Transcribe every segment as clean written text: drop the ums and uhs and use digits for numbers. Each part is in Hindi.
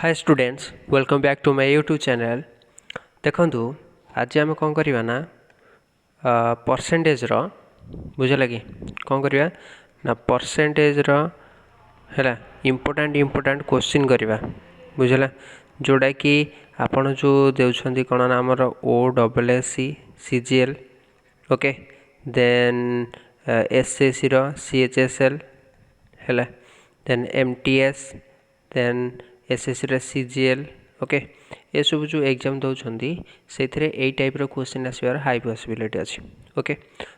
Hi students, welcome back to my YouTube channel. देखंतु आज आम कौन करवा ना परसेंटेज बुझला कि कौन करवा ना परसेंटेज है इम्पोर्टाट क्वेश्चन करवा बुझला जोड़ा कि आपण जो देउछंती कौन ना आमर OSSC CGL okay then SSC रो CHSL है देन MTS देन SSC रे CGL ओके ये सब जो एग्जाम दौरान से टाइप रो क्वेश्चन आसबार हाई पॉसिबिलिटी अच्छी ओके।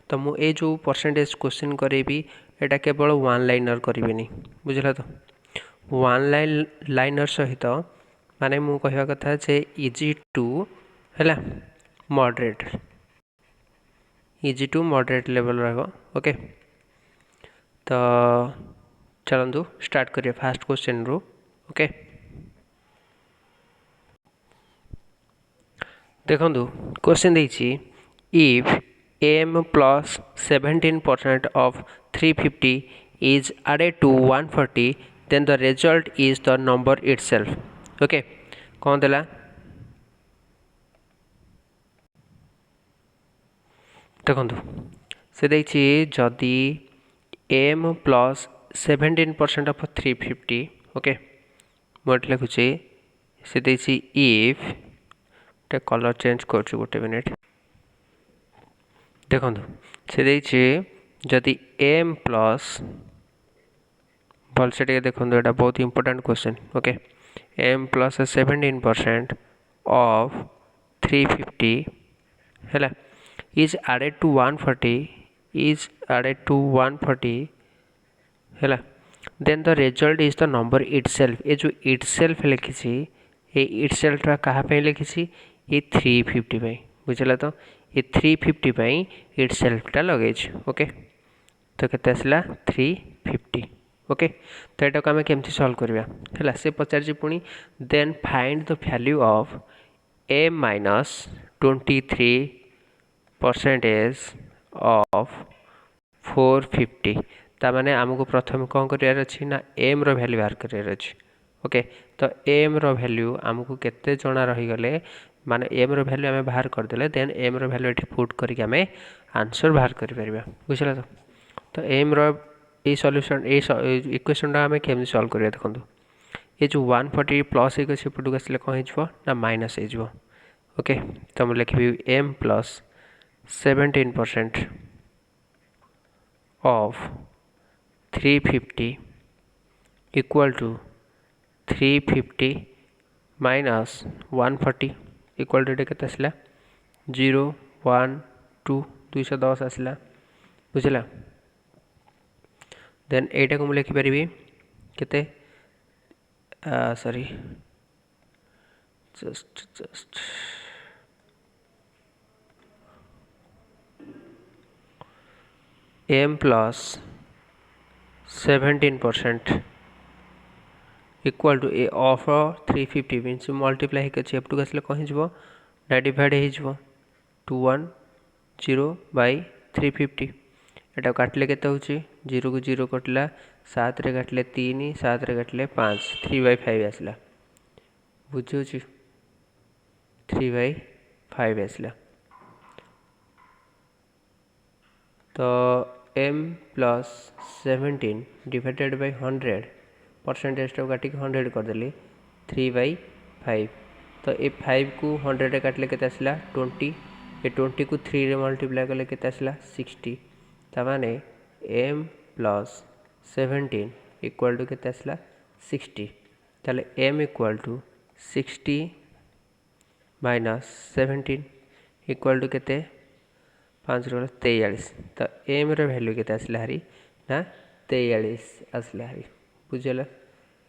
तो मुझे जो परसेंटेज क्वेश्चन करी एटा केवल वन लाइनर करी बुझला। तो वन लाइनर सहित माने मु कहवा कथा जे इजी टू है मॉडरेट लेवल रहो ओके। तो चलतु स्टार्ट करिए फास्ट क्वेश्चन रू ओके। देखो क्वेश्चन देखिए if m plus 17% of 350 is added to 140 then the result is the number itself okay. कौन देला देखो से देखिए जदि m plus 17% of 350 ओके मोट लिखुचे से देखिए इफ कलर चेंज कर गोटे मिनिट देखो से जदि m प्लस भलसे देखो यहाँ बहुत important question okay m plus 17% of 350 है इज एडेड टू 140 है then the result is the number itself. ये जो इटसेल्फ लिखी ये इटसेल्फ कहाँ लिखी ये 350 बुझला। तो ये 350 इटसेल्फटा लगे ओके। तो केते आसला 350 ओके। तो यहाँ आम केमती सल्व करवा है से पचार पुणी then find the value of m minus 23% of 450 तामाने आमको प्रथम कौन करार अच्छी ना m रो वैल्यू बाहर करार अच्छी ओके। तो m रो वैल्यू आमको केते जना रहीगले माने m रो वैल्यू आम बाहर करदे देन m रो वैल्यू ये पुट करके आम आंसर बाहर कर बुझला। तो m रो ये सॉल्यूशन इक्वेशन आम केमती सॉल्व करिया देखो ये जो 140 प्लस एक सेपटू आसले कौन हो ना माइनस हो ओके। तो मुझे लिखी m plus 17% of 350 equal to 350 minus 140 equal to के आसला 0 1 2 210 आसला बुझला। देन एटा को लिखि पारि केते sorry just m plus 17% equal to a of 350 means multiply होकर एफ टू आसले कौन हो डिवाइड हो 210 बाई 350 एटा काटिले केते होची 0 को 0 कटला 7 रे काटिले 3 7 रे काटिले 5 3/5 आसला बुझी 3/5 आसला। तो m plus 17 divided by 100 percentage काटिक 100 करदेली 3/5। तो ये 5 को 100 रे काटिले केते आसला 20 ये 20 को 3 रे मल्टीप्लाई कले केते आसला 60 तामाने m प्लस 17 इक्वल टू केते आसला 60 ताले m equal to 60 minus 17 equal to केते 5 रो 43। तो m रो वैल्यू केते आसला हरी ना 43 आसला हरी बुझला।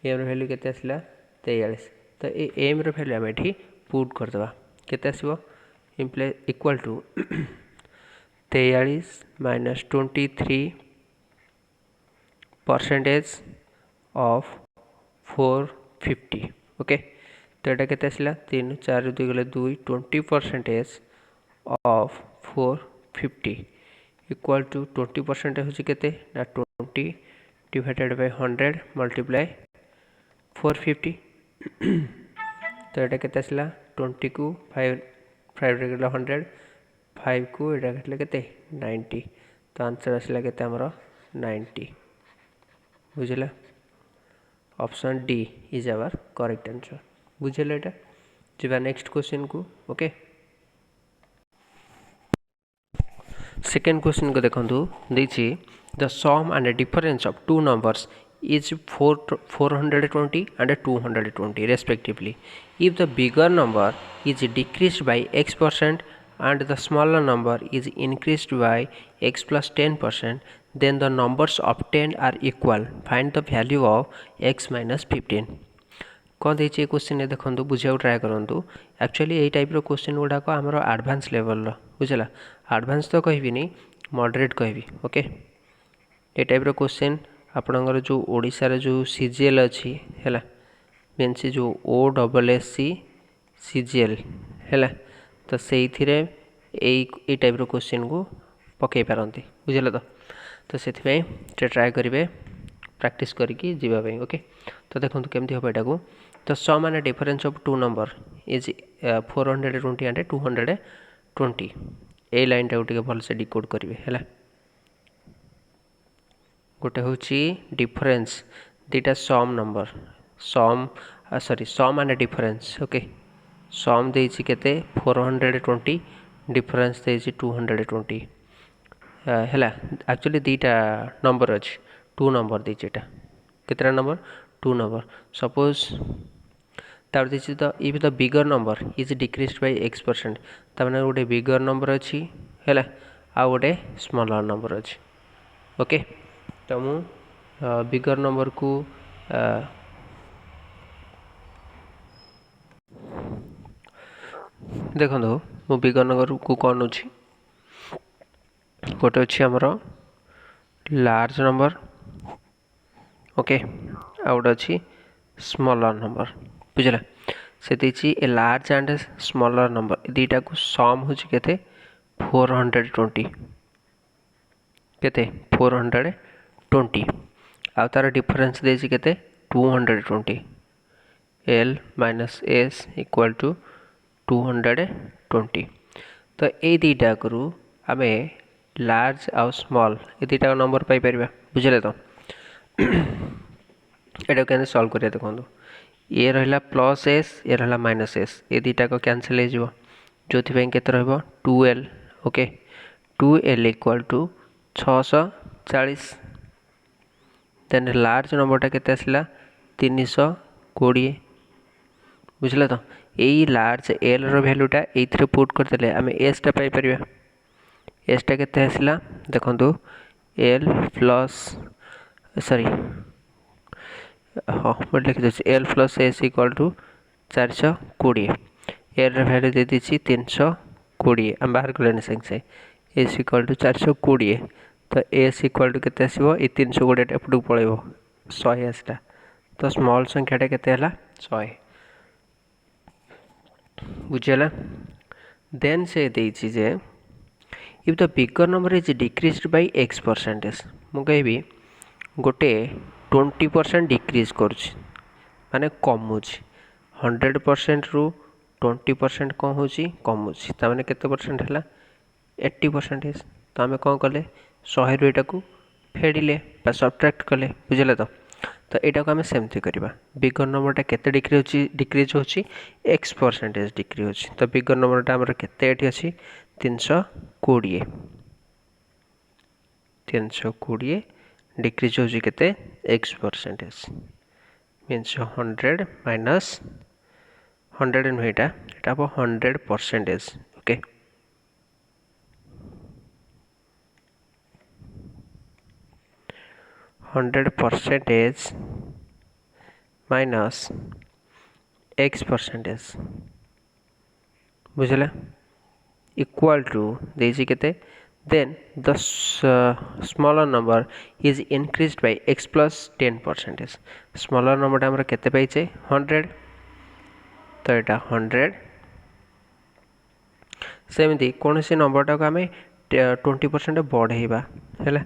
m रो वैल्यू केते आसला 43। तो ये m रो वैल्यू आम एठी पुट करदबा केते आसीबो equal to 43 minus 23% of 450 okay. तो यहाँ केते आसला 3 4 2 गले 2 20% ऑफ 450 इक्वल टू 20% हूँ केते ना 20 डिवाइडेड बाय 100 मल्टीप्लाई 450 तो यहाँ के 20 को 5 100 5 को यहाँ के 90 तो आंसर आसला के 90 बुझे option D is our correct answer बुझे यहाँ जी नेक्स्ट क्वेश्चन को ओके सेकेंड क्वेश्चन को देखो देखिए the sum and difference of two numbers is 420 and 220 respectively. If the bigger number is decreased by x% and the smaller number is increased by x plus 10%, then the numbers obtained are equal. Find the value of x minus 15. कौन देखिए क्वेश्चन देखो बुझा ट्राए करूँ एक्चुअली यही टाइप क्वेश्चन गुड़ाक आम एडवांस लेवल बुझला एडवांस तो कहबी मॉडरेट कहबी ओके ये टाइप क्वेश्चन आपणकर जो ओडिशार जो सीजीएल अच्छी है मीन्स जो OSSC सीजीएल है तो से टाइप क्वेश्चन को पकई पारती बुझे तो से ट्राए करेंगे प्रैक्टिस करके जीवाई ओके तो देखो केमती हम यहाँ तो sum and difference of two number is 420 and 220 ए लाइन टाइम टे भलसे डिकोड करेंगे है गोटे हूँ डिफरेंस दीटा sum number sum sorry sum and difference okay sum देछि केते 420 डिफरेंस देछि 220 है एक्चुअली दीटा नंबर अच्छे टू नंबर देछि एटा कितना नंबर टू नंबर सपोज तार देछि तो if the bigger number is decreased by x% तार गोटे बिगर नंबर अच्छी है आ गोटे स्मॉलर नंबर अच्छी ओके तो मु बिगर नंबर को देखो मु बिगर नंबर को कौन अच्छी गोटे अच्छी आमर लार्ज नंबर ओके आ गोटे अच्छी स्मॉलर नंबर बुझला से देखिए a large and smaller number दीटा को सम हो 420 केते 420 आ तार डिफरेंस देछि केते 220 L minus S equal to 220 तो ये दीटा करू आम लार्ज आउ स्मॉल ये दीटा नंबर पाई परिबा बुझले तो एटा केन सॉल्व करिया देखो ये रहा प्लस एस ये रहा माइनस एस ये दीटा को कैंसिल हो जो के 2L okay 2L equal to 640 then large नंबरटा केते आसला 320 बुझले तो यही लार्ज एल रो वैल्यूटा ये पुट करदे आम एस टा पाई परिबा एस टा केते आसला देखंतु एल प्लस सॉरी हाँ मैं लिखी दूसरी l plus s equal to 420 l value दे दीची 320 आम बाहर कले सागे सागे एस इक्वल टू 420 तो एस इक्वल टू केते आसीबो ए 320 एपटू पळेबो 100 आसला तो स्मॉल संख्याटा केते हला 100 बुझला देन से देइछि जे if the bigger number is decreased by x% मु कहबी गोटे 20% डिक्रीज करुच्ची माने कमुची 100% रु 20% कौन हो कमुची ताने केते परसेंट है 80% तो आम कौन कले 100 रु एटा को फेडिले सब्ट्रैक्ट कले बुझले तो यहाँ को आम सेमती करवा बिगर नंबरटा केते डिक्रीज होची x% डिक्रीज होची तो बिगर नंबरटा आमर केते एठी अछि 320 डिक्रीज होची केते x% मीन्स 100 माइनस 100 नुह एटा 100% ओके 100% माइनस x% बुझला इक्वल टू देछि केते then the smaller number is increased by x plus 10%. smaller number टा हमरा केते पाइछे 100 तो एटा 100 सेमती कौन से नंबर टा को आम 20% बढ़ेबा हैला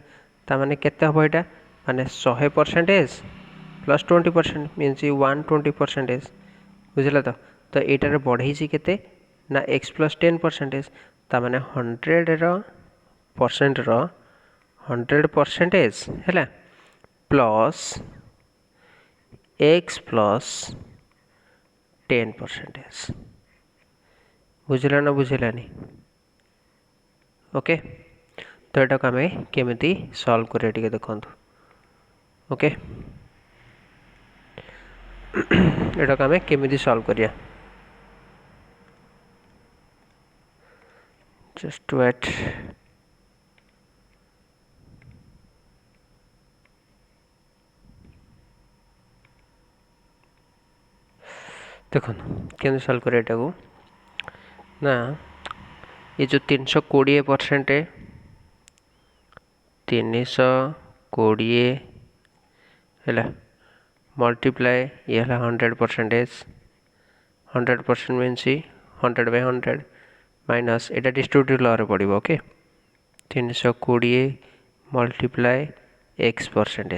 ता माने केते हबो एटा माने 100% प्लस 20% मीन्स 120% बुझल तो एटार बढ़ई केते ना x प्लस 10% ताने 100% है प्लस x प्लस 10%। बुझला ना बुझलानी? ओके तो यहाँ आम केमी सल्व करिया देखु। ओके यहाँ आम केमी सल्व करिया जस्ट वेट। देखो केमी सल्व करिया ना ये जो 320% 320 है मल्टीप्लाई ये है 100%। 100% मीन्स 100/100 माइनस एटा डिस्ट्रीब्यूटिव लॉ रे पड़ो। Okay 320 multiply x%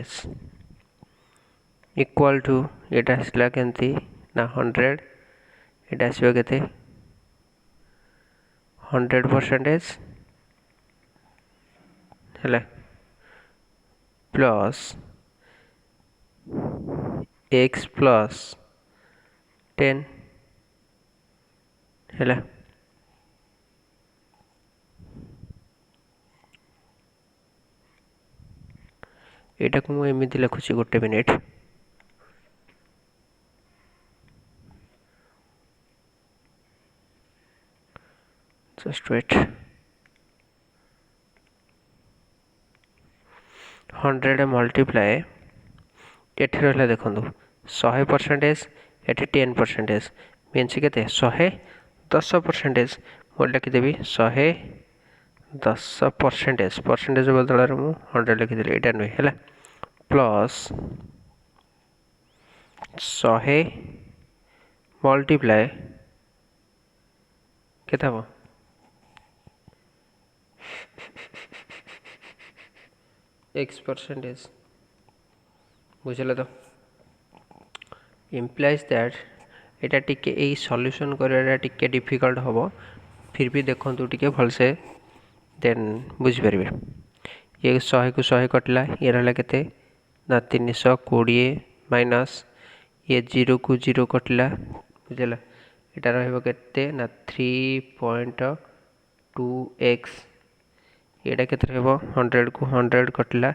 equal to एटा आसला केंती ना 100 एटा आसबो केते 100% है प्लस x प्लस 10 है एटा को मु एमिति लिखुची गोटे मिनिट। जस्ट वेट 100 मल्टीप्लाई एठी रहला देखो 100% एठी 10% मीन्स केते 110%। मु लिखिदेवी 110% परसेंटेज बदल मु 100 लिखिदेली एटा नुहे है प्लस 100 मल्टीप्लाई केते हम x%। बुझल तो इम्प्लाइज दैट एटा टिके ए सॉल्यूशन करिया टिके डिफिकल्ट हम फिर भी देखो टिके भलसे देन बुझी पारे। ये 100 को 100 कटला ये रहा केते ना 320 माइनस ये 0 को 0 कटला बुझला एटा रहइबो केते ना 3.2x एटा केते रहइबो 100 को 100 कटला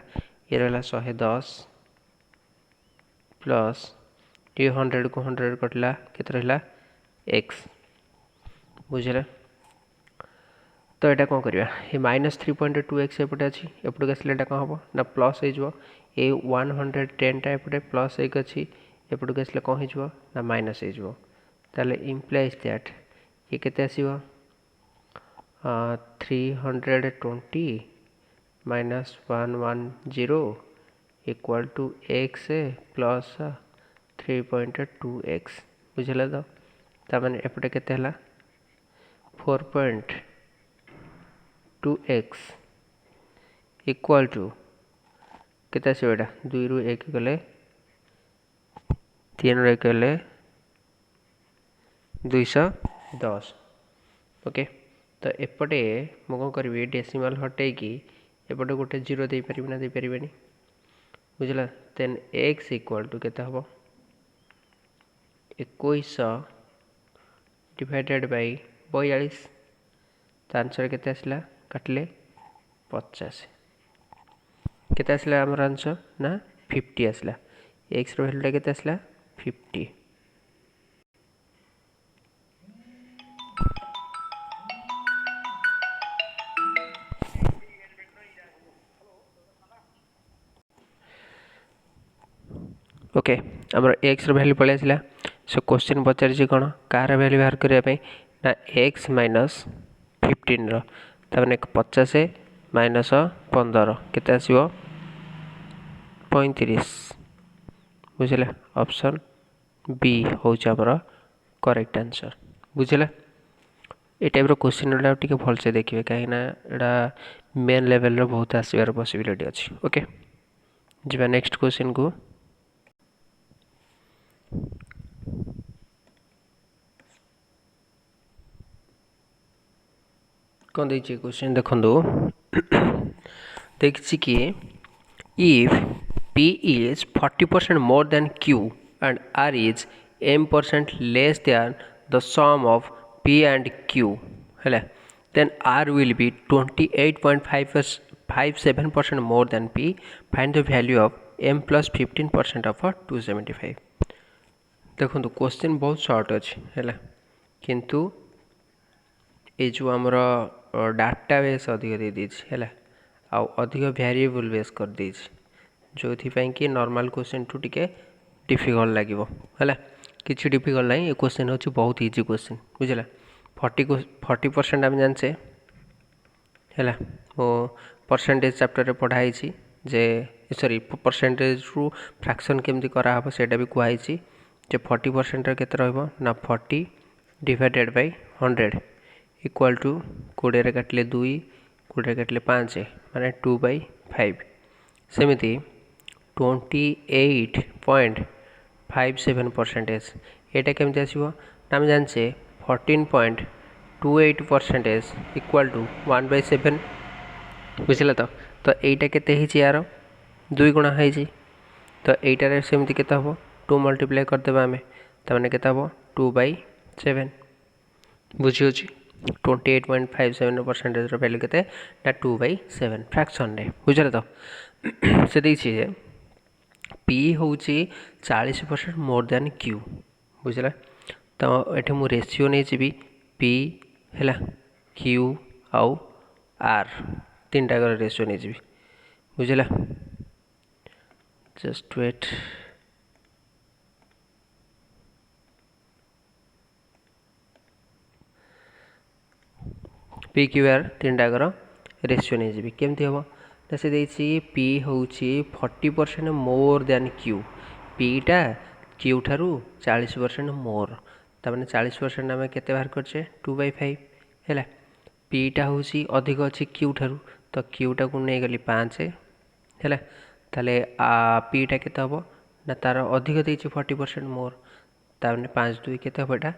ये रहला 110 प्लस ये 100 को 100 कटला केते रहला x बुझला। तो यहाँ कौन करवा ये -3.2x एपटे अच्छी एपटे आसले कौन हम ना प्लस हो 110 टा एपटे प्लस एक अच्छी एपटे आसले कौन हो ना माइनस हो इम्प्लाइज दैट ये केते आसीबो 320 minus 110 equal to x plus 3.2x बुझल तो ताने एपटे केते हला 4.2x इक्वल टू केते आसीबो एटा 2 रु 1 गले 3 रु 1 गले 210। ओके तो एपटे मु कौन करी डेसिमल हटे कि एपटे गोटे 0 दे पारि ना दे पारिबेनी बुझला देन x इक्वल टू केते हबो 2100 डिवाइडेड बाय 42 आंसर केते आसला काटले 50 केते आसला हमर आंसर ना 50 आसला x रो वैल्यू केते आसला 50। ओके हमर x रो वैल्यू पळे आसला सो क्वेश्चन पचार छी कोन कार वैल्यू बाहर करिया पे ना x माइनस 15 रो तने 50 माइनस 15 केते आसीबो 35 बुझले ऑप्शन बी हो हमर करेक्ट आंसर बुझले। ए टाइप रो क्वेश्चन रा टिके भल से देखिबे काहे ना एडा मेन लेवल रो बहुत आसीबार पॉसिबिलिटी अछि। ओके जिबा नेक्स्ट क्वेश्चन को कौन देखिए क्वेश्चन देखो देखिए कि if P is 40% more than Q and R is m% less than the sum of P and Q है then R will be 28.57% more than P. Find the value of m plus 15% of 275. देखो क्वेश्चन बहुत शॉर्ट अच्छी है किंतु ये जो आमर डाटा बेस अधिक दे दीजिए है अधिक वेरिएबल बेस कर दीजिए जो कि नॉर्मल क्वेश्चन टू टिके डिफिकल्ट लगे है किसी डिफिकल्ट ना ये क्वेश्चन हूँ बहुत इजी क्वेश्चन बुझला 40% आम जाने है मो परसेंटेज चैप्टर पढ़ाई जे सॉरी परसेंटेज रु फ्रैक्शन केमती कराहब से भी कहुई जे 40% के ना 40 डिवाइडेड बाय 100 इक्वाल टू 20 काटिले 2 20 काटिले 5 माने 2/5 सेमिति 28.57% एटा केमती आसीबो आम जाने 14.28% इक्वाल टू 1/7 बुझला तो एटा केते हिची यार 2 गुणा है तो एटारे सेमती केते हबो 2 मल्टीप्लाई कर देबा हमें त माने केते हबो 2/7 बुझियो छी 28.57% वैल्यू केते ना 2/7 फ्रैक्शन रे बुझला तो से देखिए जे P होची 40% मोर देन Q बुझला तो एठे मु रेशियो नै जीबी P हैला Q आउ R तीन टाकर रेशियो नै जीबी बुझला just wait P Q R तीन टाकर रेशियो नै जीबी केमती हबो से देखिए P होची 40% मोर देन Q P टा Q ठारू 40% मोर तमाने 40% आम केते बाहर करछे 2/5 है P टा होची अधिक अच्छी Q ठारू तो Q टा को नहीं गली 5 है ताले P टा केते हबो ना तार अधिक देछि 40% मोर ताने 5 2 केते हबो एटा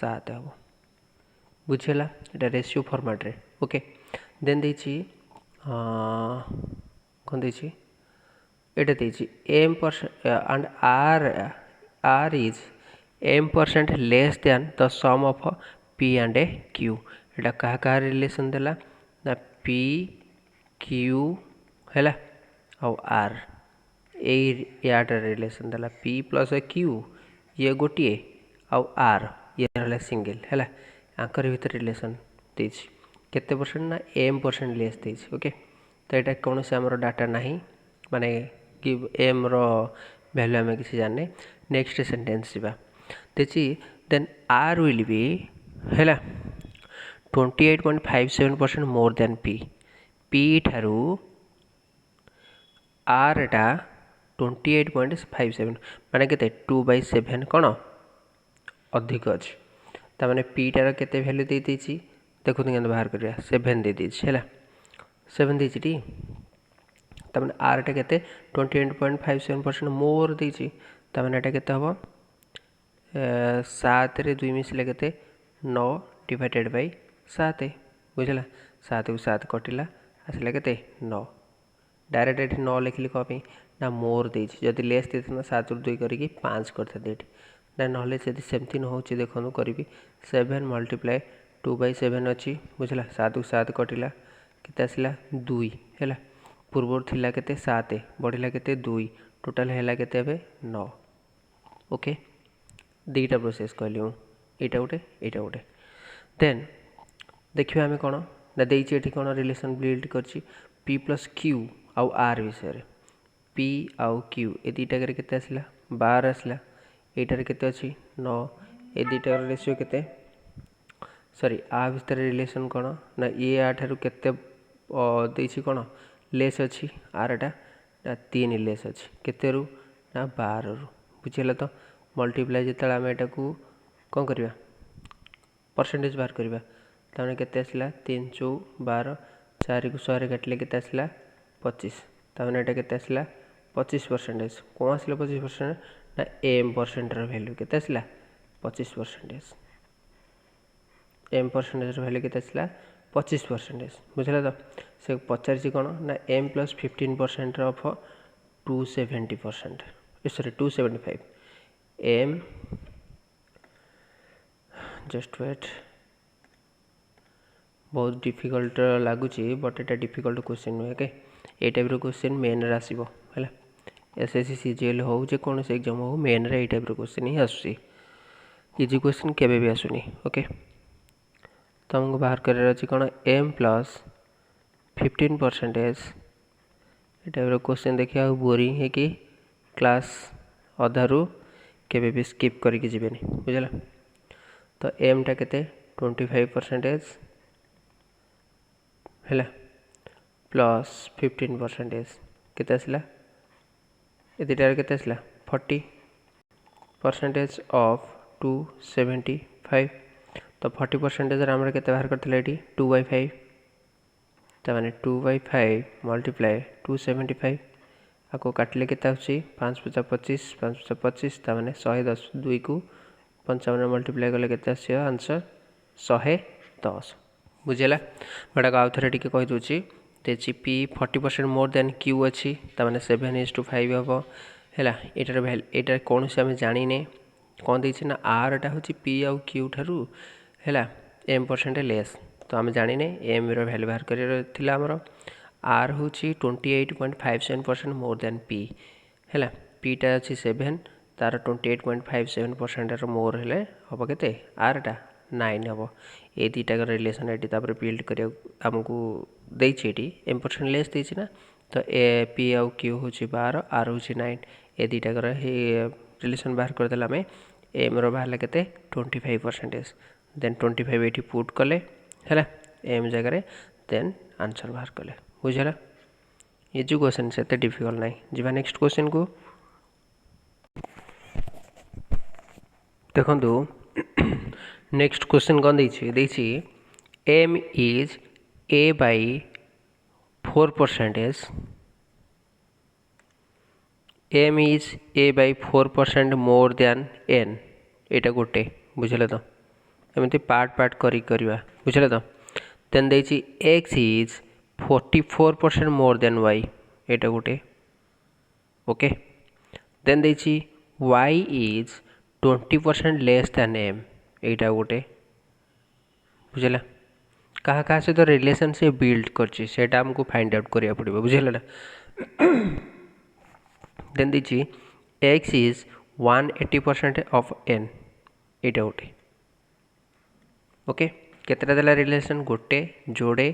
7 हबो बुझेला एटा रेशियो फॉर्मेट रे ओके देन देछि कौन देछि एटा देछि m% and R is m% less than the sum of P and Q एटा कहा कहा रिलेशन देला ना P Q हैला और R यार रिलेशन देला P प्लस Q ये गोटे आउ R ये रहा सिंगल है आंकर भीतर रिलेशन देछि केते परसेंट ना m% लेस देछि ओके तो यहाँ कौन से आमर डाटा ना माने कि m रो वैल्यू आम किसी जाने नेक्स्ट सेंटेंस जीवा देखिए देन R विल बी है 28.57% मोर देन P P ठारू R टा 28.57 माने केते 2/7 कौन अधिक अच्छे ताने P टार केते वैल्यू दे देछि देखो केन बाहर करिया 7 दे देछि हैला 7 देछि टी ताने R टा केते 28.57% मोर देछि ताने एटा केते हबो 7 रे 2 मिसले केते 9 डिवाइडेड बाय 7 बुझला 7 को 7 कटिला आसला केते 9 डायरेक्ट ये 9 लिखली कहीं ना मोर देछि जदि लेस देना 7 रू 2 करी 5 करते देठी ना नहले जदि सेमती न होची देखनु करी 7 मल्टीप्लाई 2/7 अच्छी बुझला 7 को 7 कटिला केते आसला 2 हैला पूर्व थिला केते 7 बढ़िला केते 2 टोटल हैला केते बे 9 ओके दीटा प्रोसेस कहली एटा गोटे देन देखिए आम कौन ना देछि एठी कौन रिलेशन बिल्ड करछि P प्लस Q आउ R विषय P आउ Q ए दुईटा केते आसला 12 आसला एटार केते अछि 9 ए दुईटार रेशियो केते सॉरी आ भितर रिलेशन कौन ना ये आ ठारू केते देछि कौन लेस अछि R टा ना 3 लेस अछि केते रु ना 12 रु बुझिला तो मल्टीप्लाई जेते आम एटा को कौन करबा परसेंटेज बाहर करबा ताने केते आसला 3 4 12 4 को 100 काटले केते आसला 25 ताने एटा केते आसला 25% कौन आसला 25% ना m% रो वैल्यू केते आसला 25% m% रो वैल्यू केते आसला 25% बुझे तो से पचार कौन ना M plus 15% of 270% sorry 275 M just wait बहुत डिफिकल्ट लगुच बट एटा डिफिकल्ट क्वेश्चन नुहे के ये टाइप क्वेश्चन मेन रे आसीबो हैला एसएससी सीजीएल हो जे कौन से एग्जाम हो मेन रे ये टाइप क्वेश्चन ही आसुची इजी क्वेश्चन केबे भी आसुनी ओके तो हमको बाहर करार अच्छी कौन एम प्लस 15% ये टाइप क्वेश्चन देखिए बोरिंग है कि क्लास अधारू केबे भी स्किप करके जीवेनी बुझला तो एम टा केते 25% है प्लस 15% केते आसला ये दुटार केते आसला 40% ऑफ 275 तो 40% आम केते बाहर करथिले एटी 2/5 तो माने 2/5 मल्टीप्लाई 275 आपको काटिले केते आछी 5 × 25 5 × 25 तो माने 110 2 को 55 मल्टीप्लाई कले केते आछी आंसर 110 बुझेला बड़ा आउ थे टी कही दूसरी देखिए पी 40% मोर देन क्यू अच्छी तमाने 7:5 हम है यार कौन से आम जाने कौन देना ना आर टा हूँ पी आउ क्यू ठारू है एम परसेंट लेस तो आम जाने एम रैल्यू बाहर कर आर हूँ 28.57% मोर देन पी है पीटा अच्छी 7 तार 28.57% मोर है हम के आर टा 9 हम ये दुटा रिलेसन ये बिल्ड कर आमको देती एम परसेंट लेस देती ना तो ए पी आउ क्यू हूँ 12 आर हूँ 9 ये दुटा रिलेसन बाहर करदे आम एम रहा के 25% देन 25 ये पुट कले है एम जगह देन आंसर बाहर कले बुझेगा इजी क्वेश्चन से डिफिकल्ट ना जी नेक्स्ट क्वेश्चन को देखो नेक्स्ट क्वेश्चन कौन देछि m is a by 4% m is a by 4% more than n एटा गोटे बुझे तो एमती पार्ट करवा बुझे तो देन देछि x is 44% more than y एटा गोटे ओके देन देछि y is 20% less than m एटा गोटे बुझेगा क्या सहित रिलेसन से बिल्ड करटा आमको फाइंड आउट करिया पड़िबो बुझेला ना देन दीची एक्स इज 180% ऑफ एन एटा गोटे ओके केतेटा देला रिलेसन गोटे जोड़े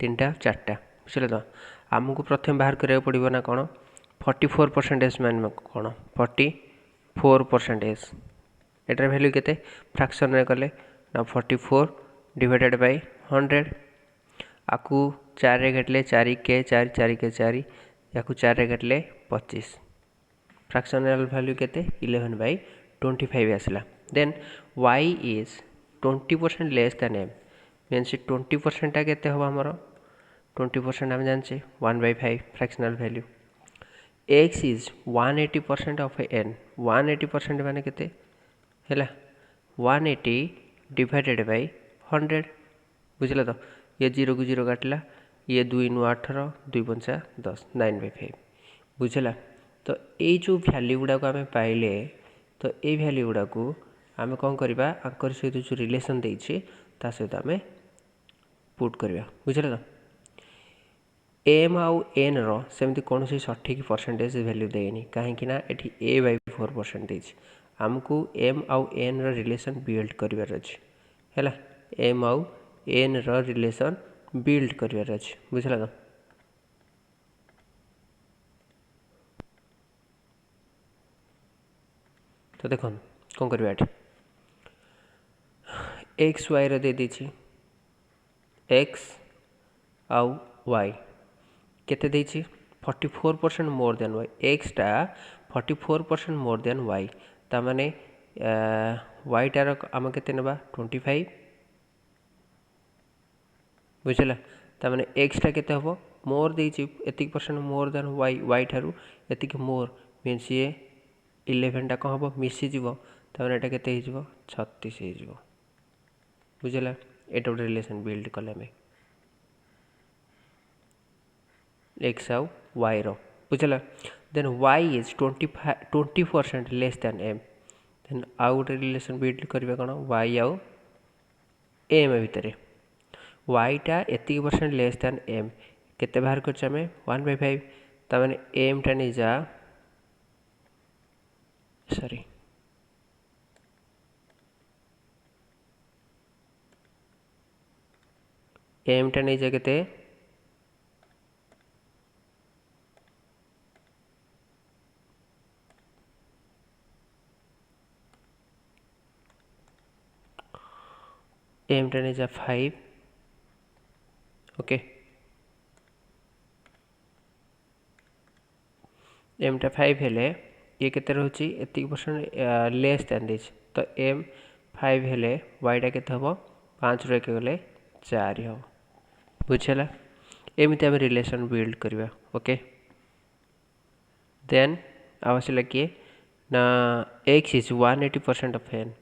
3टा 4टा बुझेला तो आमको प्रथम बाहर करिया पड़िबो ना कौन 44% मान कौन 44% एटार वैल्यू केते फ्रैक्शन रे कले ना 44 डिवाइडेड बाय 100 आकु 4 रे घटले 4 के 4 4 के 4 याकु 4 रे घटले 25 फ्रैक्शनल वैल्यू केते 11/25 आसला then y is 20% less than m means 20% टा केते हो हमर 20% हम जानचे 1/5 fractional value x is 180% of n 180% माने केते है 180 डिवाइडेड बाय 100 बुझल तो ये 0 को 0 काटला ये 2 नु 18 2 पंचा 10 9/5 बुझला तो ये जो वैल्यू गुड़ा को आम पाइले तो ये वैल्यू गुड़ा को आम कौन करवा आंकर सहित जो रिलेसन देछि ता सहित आम पुट करवा बुझल तो एम आउ एन रो सेमती कौन से सठिक परसेंटेज वैल्यू देनी कहीं ये ए बाई 4% देछि आमको एम आउ एन रो रिलेसन बिल्ड करिवार अछि हैला एम आउ एन रो रिलेसन बिल्ड करिवार अछि बुझला तो देखो कौन करवा एठी एक्स वाई रो दे देछि एक्स आउ वाई केते देछि 44% मोर देन वाई एक्स टा 44% मोर देन वाई ता माने वाई टार आम केते नेबा 25 बुझला ता माने एक्स टा केते हबो मोर देछि एतिक percent more than y y ठारू एतिक मोर मीन्स ये 11 टा कौन हम मिसी जीव तापर एटा केते हो 36 हो बुझला एटा गोटे रिलेसन बिल्ड कले एक्स आउ वाई रो बुझला then Y is 20% less than M then आउ गोटे रिलेसन बिल्ड करबा कोन वाई आउ एम भितर वाईटा एति परसेंट लेस दैन एम केते बाहर कर आम 1/5 तमें एम टा नहीं जा सॉरी एम टा नहीं जा केते एम टा नहीं जा 5 ओके एम टा 5 हेले ये केते रहउची एति परसेंट लेस दैन दिस तो एम 5 हेले वाई टा केते हबो 5 रे के गले 4 हबो बुझला एमिति आम रिलेशन बिल्ड करवा ओके देन आवश्यक किए ना X is 180% of N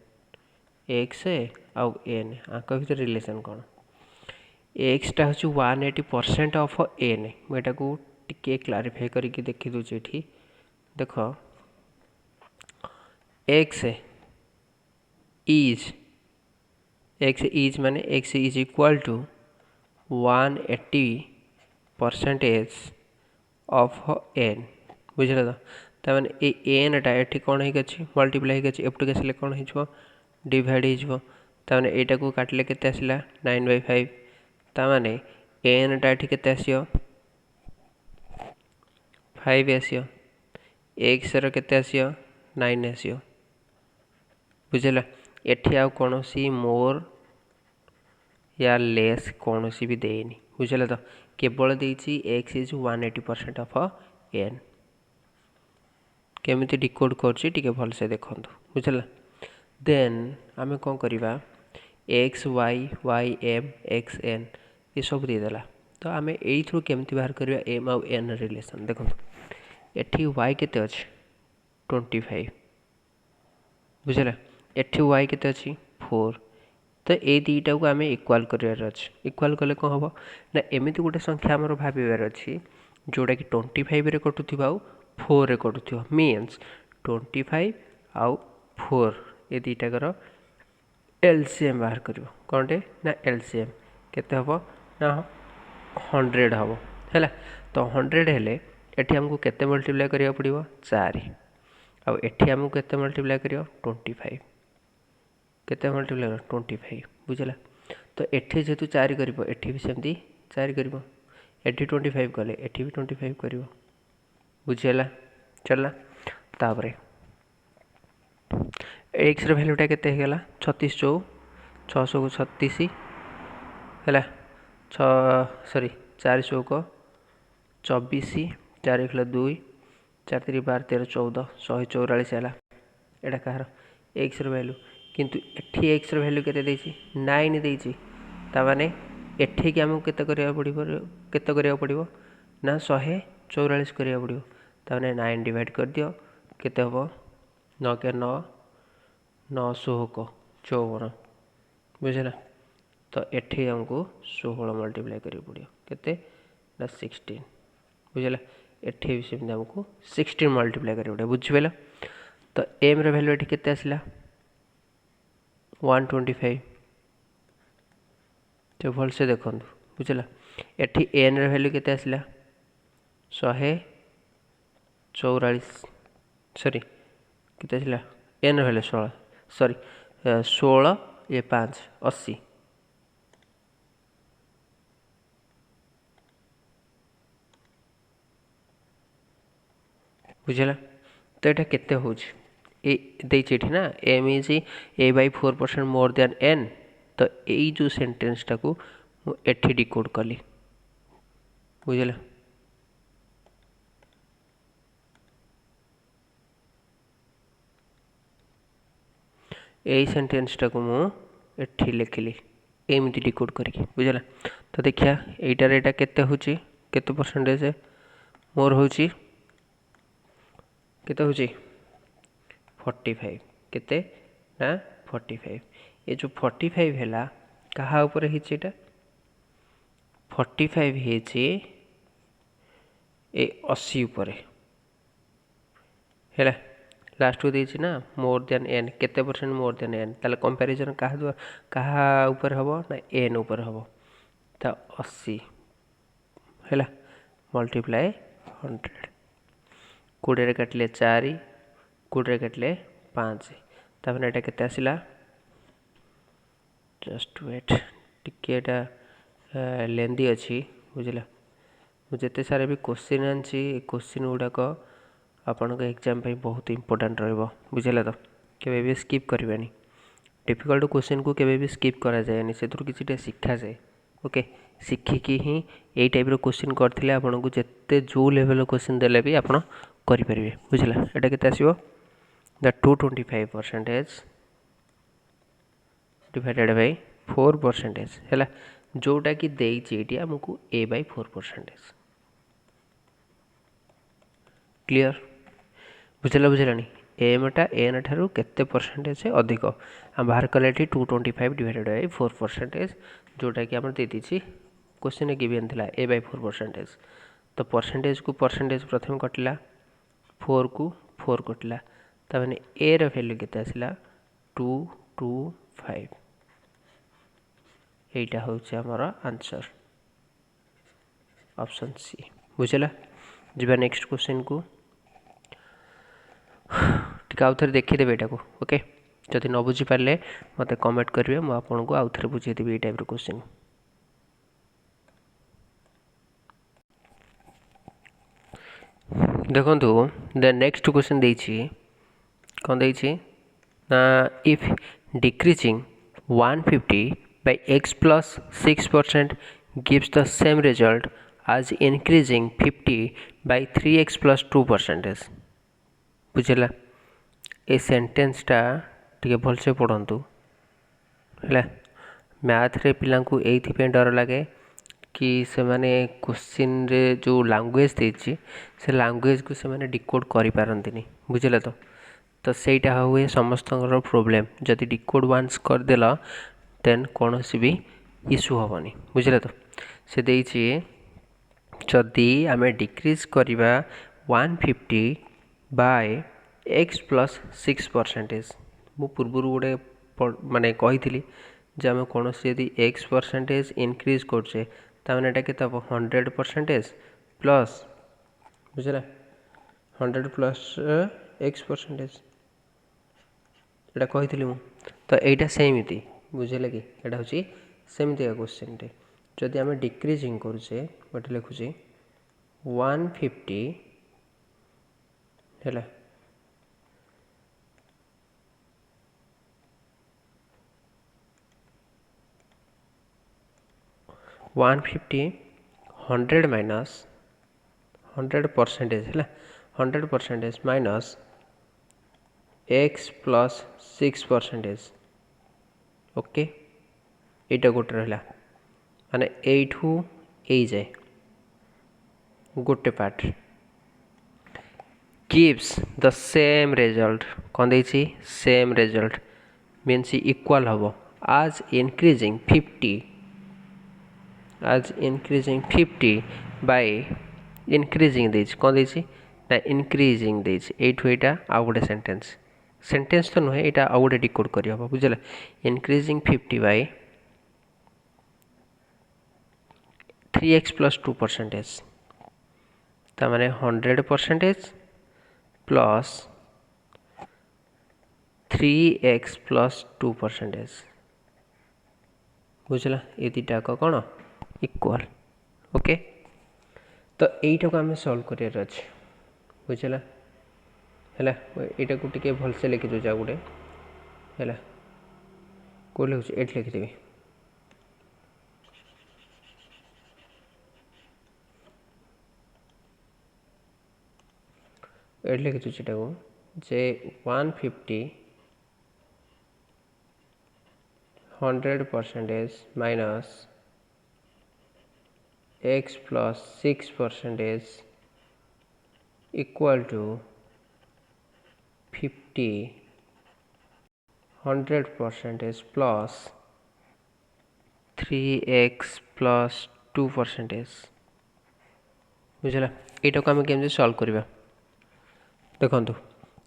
X आउ एन आंक भर रिलेशन कौन एक्सटा हूँ 180% ऑफ एन मुझा को टिके क्लारिफाई करके देखी दूसरी ये देख एक्स इज माने X is equal to 180% of N बुझल तो तमें ये एन टा ये कौन हो मल्टीप्लाई हो एपटू आसले कौन हो डिवाइड हो तमें यहाँ को काटिले के आसला 9/5 तमें एन टा ये के आसो 5 आसो एक्स रे आसो 9 आसो बुझला एठी आउ कौन सी मोर या लेस कौन सी भी देनी बुझल तो केवल देती एक्स इज 180% ऑफ एन केमिति डिकोड कर भलसे देखु बुझला देन आम कौन करवा X Y Y M X N ये सब देदेला तो आम यू केमिति बाहर करवा एम आउ एन रिलेशन देखो एठी वाई केते अछि 25 बुझला एठी वाई केते अछि 4 तो ये दुईटा को आम इक्वाल करार अच्छे इक्वाल कले कौन हम ना एमती गोटे संख्या आमर भावार अच्छी जोटा कि 25 रे कटुवा आउ 4 रे कटुवा मीन्स 25 आउ 4 ये दुईटाकर एलसीएम बाहर कर कौनटे ना एलसीएम केते हम ना 100 हम है तो 100 हेले एठी हमको केते मल्टीप्लाई करिया पड़िबो 4 आउ एठी हमको केते मल्टीप्लाई करियो 25 केते मल्टीप्लाई 25 बुझला तो एठी जेतु 4 करिवो एठी भी सेमती 4 करिवो एठी 25 कले एठी भी 25 करिवो बुझला चलला तापरे एक्स रो वैल्यूटा केते हे गला 36 चौ 600 को 36 है सॉरी 4 चौक 24 4 किलो 2 4 3 12 13 14 144 है एटा कहार एक्स रो वैल्यू किंतु एठी एक्स रो वैल्यू केते देछि 9 देछि ता माने एठी के हमको केते करिया पड़िबो ना 144 करिया पड़िबो ता माने 9 डिवाइड कर दियो केते हबो 9 के 9 9 को 54 बुझला तो एठी हमको 16 मल्टीप्लाई करिया पड़ियो केते ना 16 बुझला एठी भी सेम हमको 16 मल्टीप्लाई करिया पड़ियो बुझिबेला तो एम रे वैल्यू एठी केते आसला 125 तो भल से देखो बुझला एठी एन रे वैल्यू केते आसला 144 सॉरी केते आसला एन रे वैल्यू 16 सॉरी 16 ये 5 80 बुझला तो यहाँ केते हो ना M is a/4% more than N तो यही जो सेंटेंस टाक एठी डिकोड कली बुझला यही सेंटेंस टाक मुझे लिखिली एमती डिकोड करके बुझला तो देखिया एटार एटा केते होची केते परसेंटेज मोर होची केते होची 45 केते ना 45 ये जो 45 हैला कहा ऊपर हिची एटा 45 हेची ए 80 उपरे है लास्ट को देछि ना मोर देन एन केते परसेंट मोर देन एन ताले कंपैरिजन कहा ऊपर हबो ना एन ऊपर हबो त 80 है मल्टीप्लाई 100 20 रे काटले 4 20 रे काटले 5 तापर एटा केते आसिला जस्ट वेट टिके एटा लेंदी अच्छी बुझला मुझे सारे भी क्वेश्चन आनी क्वेश्चन गुड़ाक आपण एग्जाम बहुत इंपोर्टेंट रहिबो बुझला तो केबे भी स्किप करबेनी डिफिकल्ट क्वेश्चन को केबे भी स्किप करा जाएनी से किसी शिक्षा जाए ओके शिखिकी ही यही टाइप क्वेश्चन करथिले आपन को जत्ते जो लेवल क्वेश्चन देले भी आपण करि परिबे बुझला एटा केते आसीबो द 225% डिवाइडेड बाय 4% है जोटा कि देती आमको a by 4% क्लियर बुझला एमटा एन ठारू केते परसेंटेज अधिक आम बाहर कले 225 डिवाइडेड बाय 4% जोटा कि आम देती क्वेश्चन गिवन थिला a by 4% तो परसेंटेज को परसेंटेज प्रथम कटिला 4 को 4 कटिला तमाने a रो वैल्यू केते आसिला 225 एटा होछि हमर आंसर ऑप्शन सी बुझला जिबा नेक्स्ट क्वेश्चन को टिका आउ थे देखिदेवे एटा को ओके जदि न बुझी पारे मत कमेंट करेंगे मुझे आपको आउ थे बुझेदेवी ये टाइप क्वेश्चन देखो द नेक्स्ट क्वेश्चन देछि कौन देछि ना if decreasing 150 by x plus 6% gives the same result as increasing 50 by 3x plus 2%. बुझला ए सेंटेंसटा टिके भलसे पढ़ंतु है मैथ रे पिला को एइथि डर लगे कि से माने क्वेश्चन रे जो लैंग्वेज देछि से लैंग्वेज को से माने डिकोड करि पारंतिनी बुझला तो सेटा हुए समस्त प्रोब्लेम जदि डिकोड वंस कर देला देन कौन सी भी इश्यू हेनी बुझे तो से देछि जदि आम डिक्रीज करवा 150 बाय x प्लस 6% मु पूर्व गोटे माने कही आम कौन यदि x% इनक्रीज करचे ताने एटा केते 100% प्लस बुझला 100 प्लस x% एटा कही मु तो एटा सेमती बुझे कि एटा हूँ सेमती क्वेश्चन टे जदि आम डिक्रीजिंग करुचे गोटे लिखुचे 150 है 150 100 माइनस 100% है 100% माइनस x प्लस 6% ओके एटा गोटे रहा माने एठू ए जाए गोटे part gives the same result कौन देछि सेम रिजल्ट मीन्स इक्वल हम आज इनक्रीजिंग 50 बाय इनक्रीजिंग देछि कौन देछि ना इनक्रीजिंग देछि एठू एटा आ गोटे सेंटेंस तो नुहे यहाँ आउ गोटे डिकोड कर बुझे इनक्रीजिंग 50 बाय 3x प्लस 2% तामाने 100% प्लस 3x प्लस 2% बुझला ये दुटा कौन इक्वल ओके तो यहीटा को आम सल्व कर अच्छे बुझला है यहाँ को टिके भलसे लिखी दूचा गोटे है कौ लिखुच ये लिखिदेवी ये लिखी दूसरी को जे 150 100% minus x plus 6% equal to 50 100% plus 3x plus 2% बुझला एटा को आम केमती सॉल्व करवा देखो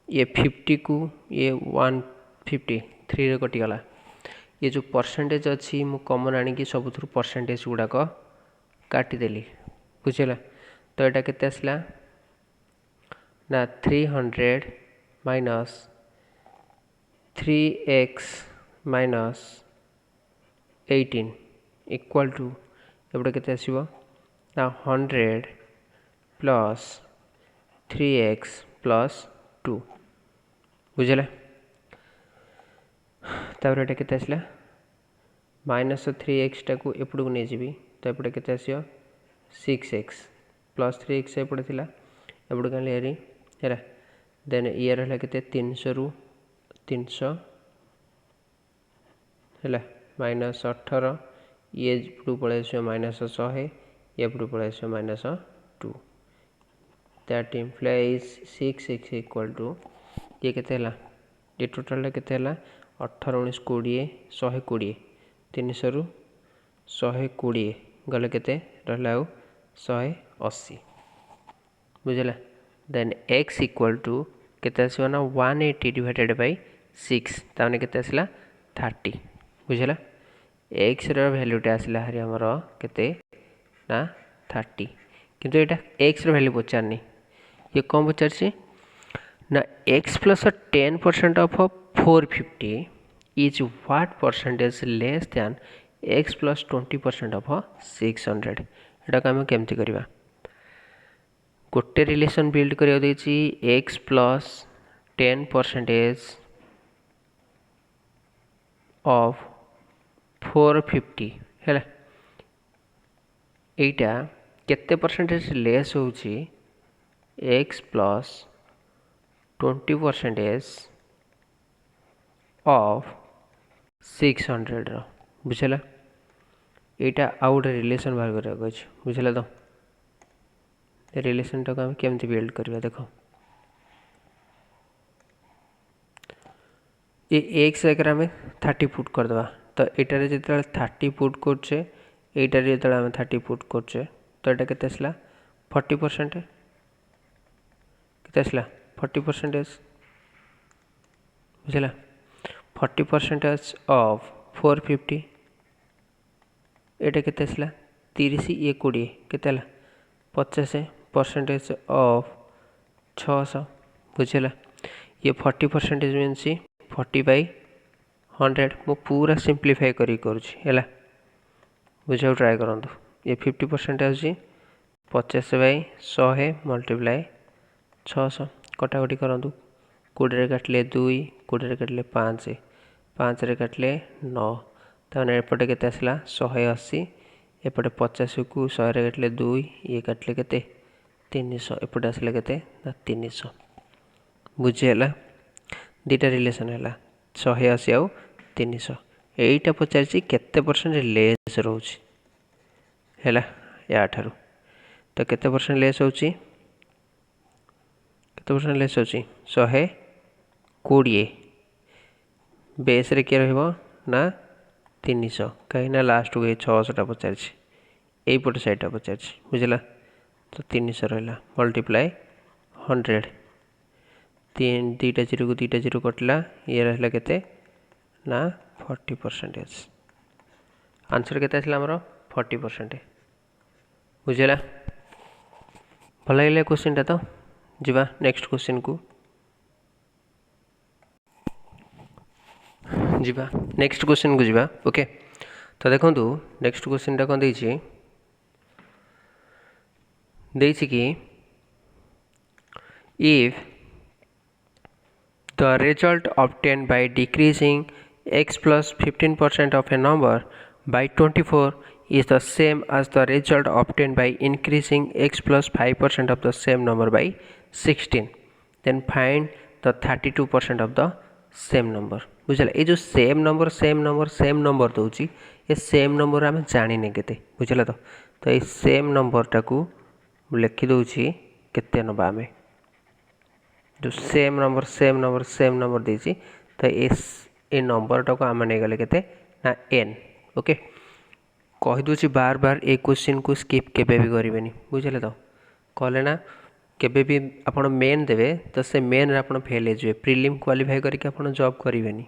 ये 50 को ये 150 3 रे कटिगला ये जो परसेंटेज अच्छी मु कॉमन आनी सब परसेंटेज गुड़ाक काटिदेली बुझला तो यहाँ केते आसला ना 300 minus 3x minus 18 equal to एपटे केते आसीबो ना 100 प्लस 3x प्लस 2 बुझला तापर एटा केते आसला माइनस 3x टाकू एपटू नहीं जी तो एपटे केते आसीबो 6x प्लस 3x एपटे थिला एपटे काली हेरी हेरा देन ये रहला केते 300 रु 300 हैला माइनस 18 ये एपटू पळे आसीबो माइनस 100 ये एपटू पळे आसीबो minus 2 that implies 6x equal to ये केते हैला ये टोटल केते हैला 18 19 20 120 300 रु 120 गले केते रहला 180 बुझला देन x इक्वल टू केते आसीबो ना 180 डिवाइडेड बाय 6 ताने केते आसला 30 बुझला x रो वैल्यूटा आसला हरि हमर केते ना 30 किंतु एटा x रो वैल्यू पचारनी ये कम पचारछि ना x plus 10% of 450 is what percentage less than x plus 20% of 600 एटा को आम केमती करवा गोटे रिलेशन बिल्ड करिया देछि x plus 10% of 450 है एटा केते परसेंटेज लेस होछि x plus 20% of 600 रो बुझला एटा आउट रिलेशन बाहर करिया अछि बुझला तो रिलेशन टाक केमती बिल्ड करवा देखो ये एक्स जगह आम 30 पुट करदे तो यहाँ जो 30 पुट करचे यहाँ जो आम 30 पुट करचे तो यहाँ के 40% के 40% बुझला 40% ऑफ 450 यहाँ के 30 ये 20 के 50% ऑफ 600 बुझला ये 40% मीन्स 40/100 मु पूरा सिंप्लीफाई करी करुँच बुझा ट्राए करूँ ये 50% आसी 50/100 मल्टीप्लाई 600 कटाकटी करूँ 20 काटिले 2 20 काटिले 5 5 काटिले 9 ताने एपटे केते आसला 180 एपटे 50 को 100 काटिले 2 ये काटिले केते 300 एपटे आसला केते 300 बुझेला दीटा रिलेशन है 180 आउ 300 यहीटा पचार केते परसेंट लेस रोच है या ठारू तो केते परसेंट लेस होची केते परसेंट लेस होची 120 बेस रे के रहबो ना 300 कहीं ना लास्ट को 600 टा पचार यही पट साइडटा पचार बुझला तो 300 रहा मल्टीप्लाई 100 2टा 0 को 2टा 0 कटला ये रहा केते ना 40% आंसर केते आसला हमरो 40% बुझला भल लगे क्वेश्चन तो जीवा नेक्स्ट क्वेश्चन को जीवा नेक्स्ट क्वेश्चन को जीवा ओके तो देखो नेक्स्ट क्वेश्चन टा कौन देछि कि if the result obtained by decreasing x plus 15% of a number by 24 is the same as the result obtained by increasing x plus 5% of the same number by 16 then find the 32% of the same number बुझला ये जो सेम नंबर दूची ये सेम नंबर आम जाने के बुझला तो ये सेम नंबर टाकू लिखि दूची केते नबा आम जो सेम नंबर देसी तो ये नंबर टाक आम नहीं गले केते ना n ओके कहीदे बार बार ए क्वेश्चन को स्किप केबे भी करेंगे बुझे तो कहले ना केबे भी आपण मेन देवे तो से मेन रे आपण फेल हे प्रिलिम क्वालिफाई करके आपण जॉब करेनि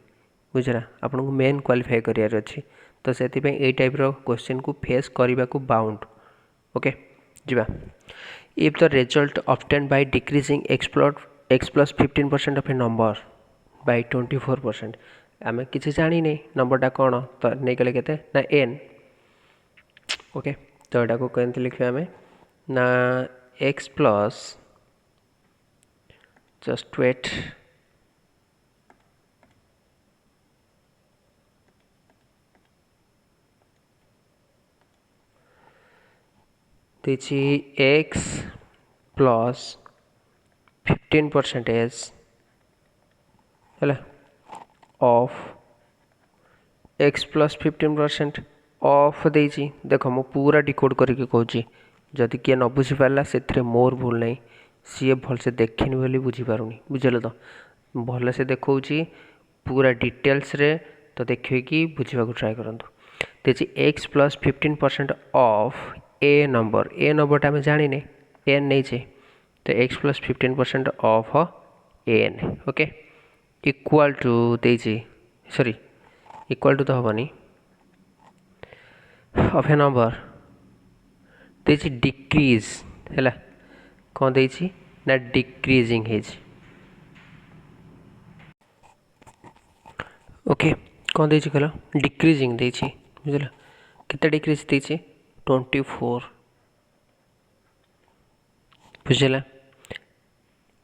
बुझला आपन को मेन क्वालिफाई करियार अछि तो से ए टाइप रो क्वेश्चन को फेस करबा को बाउंड ओके जीवा if the result obtain by decreasing x plus 15% of a number by 24% आमे किसी जानी नहीं नंबरटा कौन तो नहीं गले केते ना n ओके तो एटा को केनते लिखबे आमे ना x plus just wait दिछि x plus 15% है ऑफ x plus 15% ऑफ देछि देखो मु पूरा डिकोड करके कहूँ जदि किए न बुझी पारला से मोर भूल नहीं सी भल से देखनी बोली बुझी पारुनी बुझल तो भल से देखौची पूरा डिटेल्स रे तो देखिए कि बुझा ट्राए करूँ देखिए x plus 15% of a number आम जानी एन नहीं चे तो x plus 15% of n okay equal to देछि सॉरी इक्वल टू तो हेनी ऑफ ए नंबर देछि डिक्रीज है कौन देछि ना डिक्रीजिंग है ओके कौन देछि कहलो डिक्रीजिंग देछि बुझल कितना डिक्रीज देछि 24 बुझला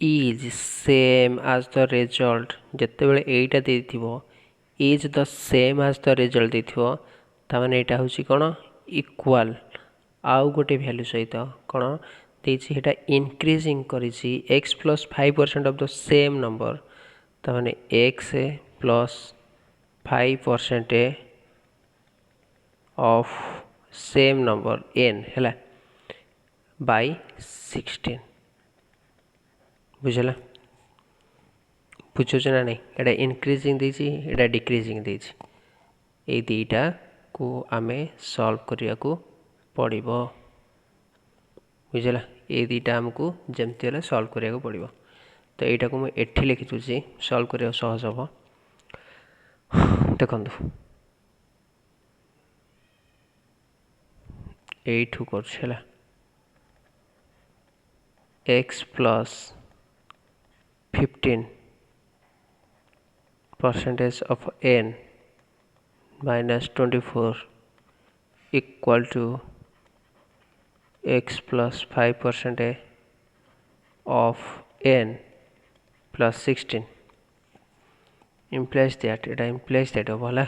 is same as the result जिते बेले एटा देथिबो is the same as the result देथिबो तामाने एटा होछि कोन इक्वल आउ गोटे वैल्यू सहित कोन देछि एटा इंक्रीजिंग करिछि x plus 5% of the same number तामाने x plus 5% of same number n हैला बाय 16 बुझला बुझुछ ना नहीं एटा इंक्रीजिंग देछि एटा डिक्रीजिंग देछि ए दुईटा को आमे सॉल्व करिया को पड़िबो बुझला ए दुईटा हमको जमती है सॉल्व करिया को पड़िबो तो एटा को मैं एठी लिखि तुछि सॉल्व करिया सहज हबो देखंतु एठू करछला x plus 15% of n minus 24 equal to x plus 5% of n plus 16 implies that এটা implies that होला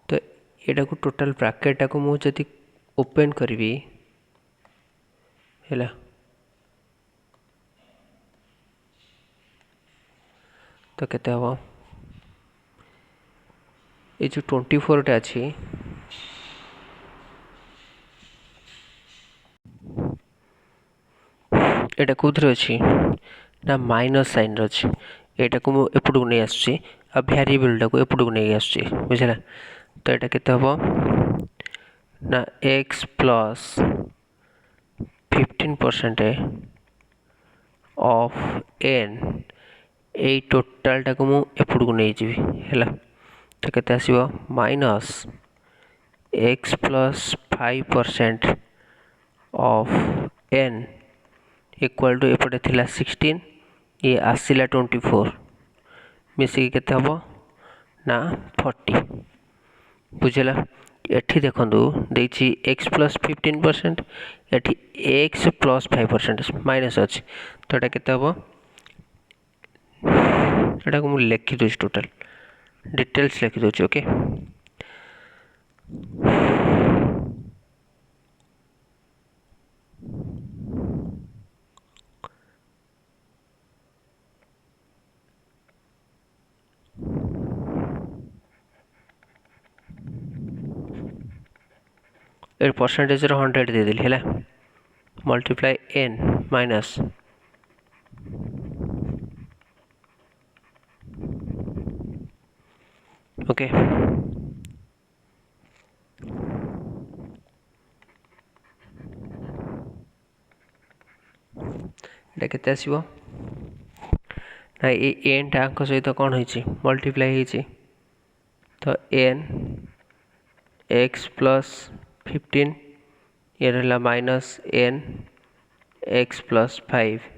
तो एटा को टोटल ब्रैकेट को मु जति ओपन करबी हैला तो केते हबो ए जो 24 टा अछि एटा कोथरे अछि ना माइनस साइन रो अछि एटा को मु एपडू नै आछि आ वेरिएबल टा को एपडू नै आछि बुझला तो एटा केते हबो ना x plus 15% of n a total टा को मु एपडू नै जिवि हैला तो केते आसीबो minus x plus 5% of n equal to एपटे थिला 16 ये आसिला 24 मिसी केते हबो ना 40 बुझला एठी देखंदु देछि x plus 15% एठी x plus 5% माइनस अछि तो एटा केते हबो एटा को मु लिखि दोछि टोटल डिटेल्स लिखि दोछि ओके ए परसेंटेज रो 100 दे दिल हैला मल्टीप्लाई n माइनस ओके एटा केते आसीबो ना ए n टाक सहित कोन होइछि मल्टीप्लाई होइछि तो n x प्लस 15 ये रहला माइनस n x प्लस 5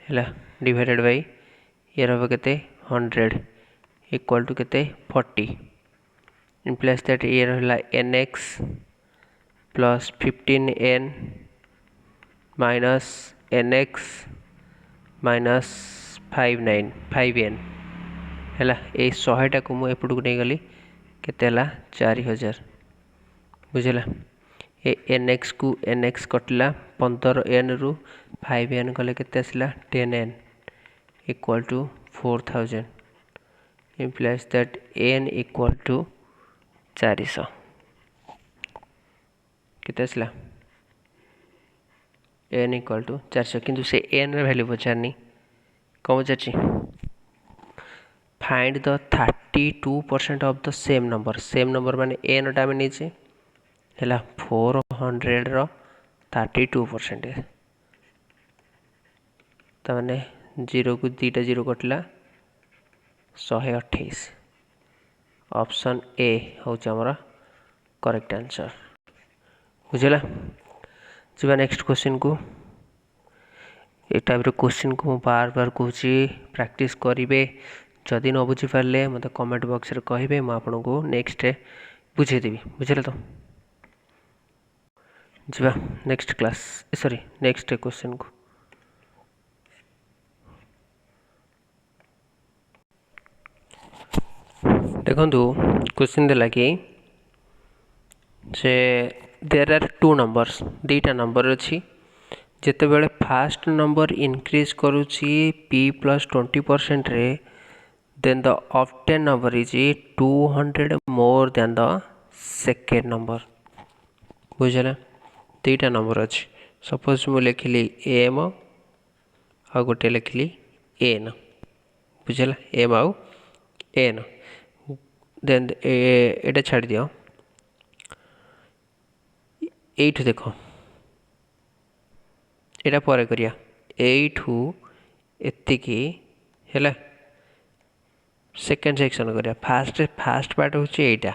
हैला डिवाइडेड बाय ये रहबो केते 100 इक्वल टू केते 40 implies that ये रहला nx plus 15n minus nx minus 5n हैला ए 100 टा को मु एपटू को नै गली केते हला 4000 बुझला ए nx को nx कटला 15n रु 5n गले केते आसला 10n equal to 4000 implies that n equal to 400 केते आसला n equal to 400 किंतु से n रे वैल्यू पचारनी कौन पचारची find the 32% of the same number माने n टा में नीचे हैला 400 रो 32% त माने 0 को 2टा 0 कटला 128 ऑप्शन ए होचा हमरा करेक्ट आंसर बुझला जीवा नेक्स्ट क्वेश्चन को ए टाइप रो क्वेश्चन को बार बार कहूची प्रैक्टिस करिवे जदि न बुझी पारले मते कमेंट बॉक्स रे कहिबे म आपन को नेक्स्ट बुझे देबी बुझला तो जीवा next class sorry next question को देखंतु क्वेश्चन देला कि से देयर आर टू नंबर्स दीटा नंबर अछि जेते बेले फर्स्ट नंबर इंक्रीज करूची p plus 20% रे then the obtained number is 200 more than the second number बुझला दीटा नंबर अछि सपोज मु लिखली m आ गोटे लिखली n बुझला m आ n then एटा छाड़ दियो एठु देखो एटा परे करिया एठु एतिकी हैला सेकंड सेक्शन करिया फास्ट पार्ट होची एटा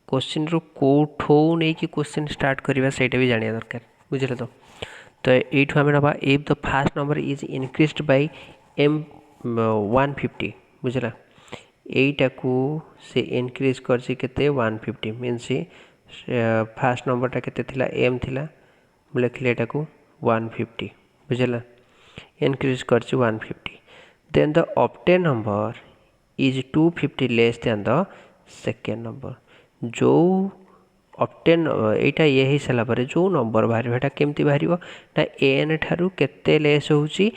क्वेश्चन रो कोठो नै कि क्वेश्चन स्टार्ट करिवा सेटा भी जानिया दरकार बुझले तो एठु हम नबा if the first number is increased by m 150 बुझला एटा को से इंक्रीज करछि केते 150 मींस फर्स्ट नंबर टा केते थिला m थिला लिखले एटा को 150 बुझला इंक्रीज करछि 150 then the obtained number is 250 less than the second number जो obtain एटा यही सला पर जो नंबर बाहर बेटा केमती बाहरिबो ना n थारु केते लेस होउची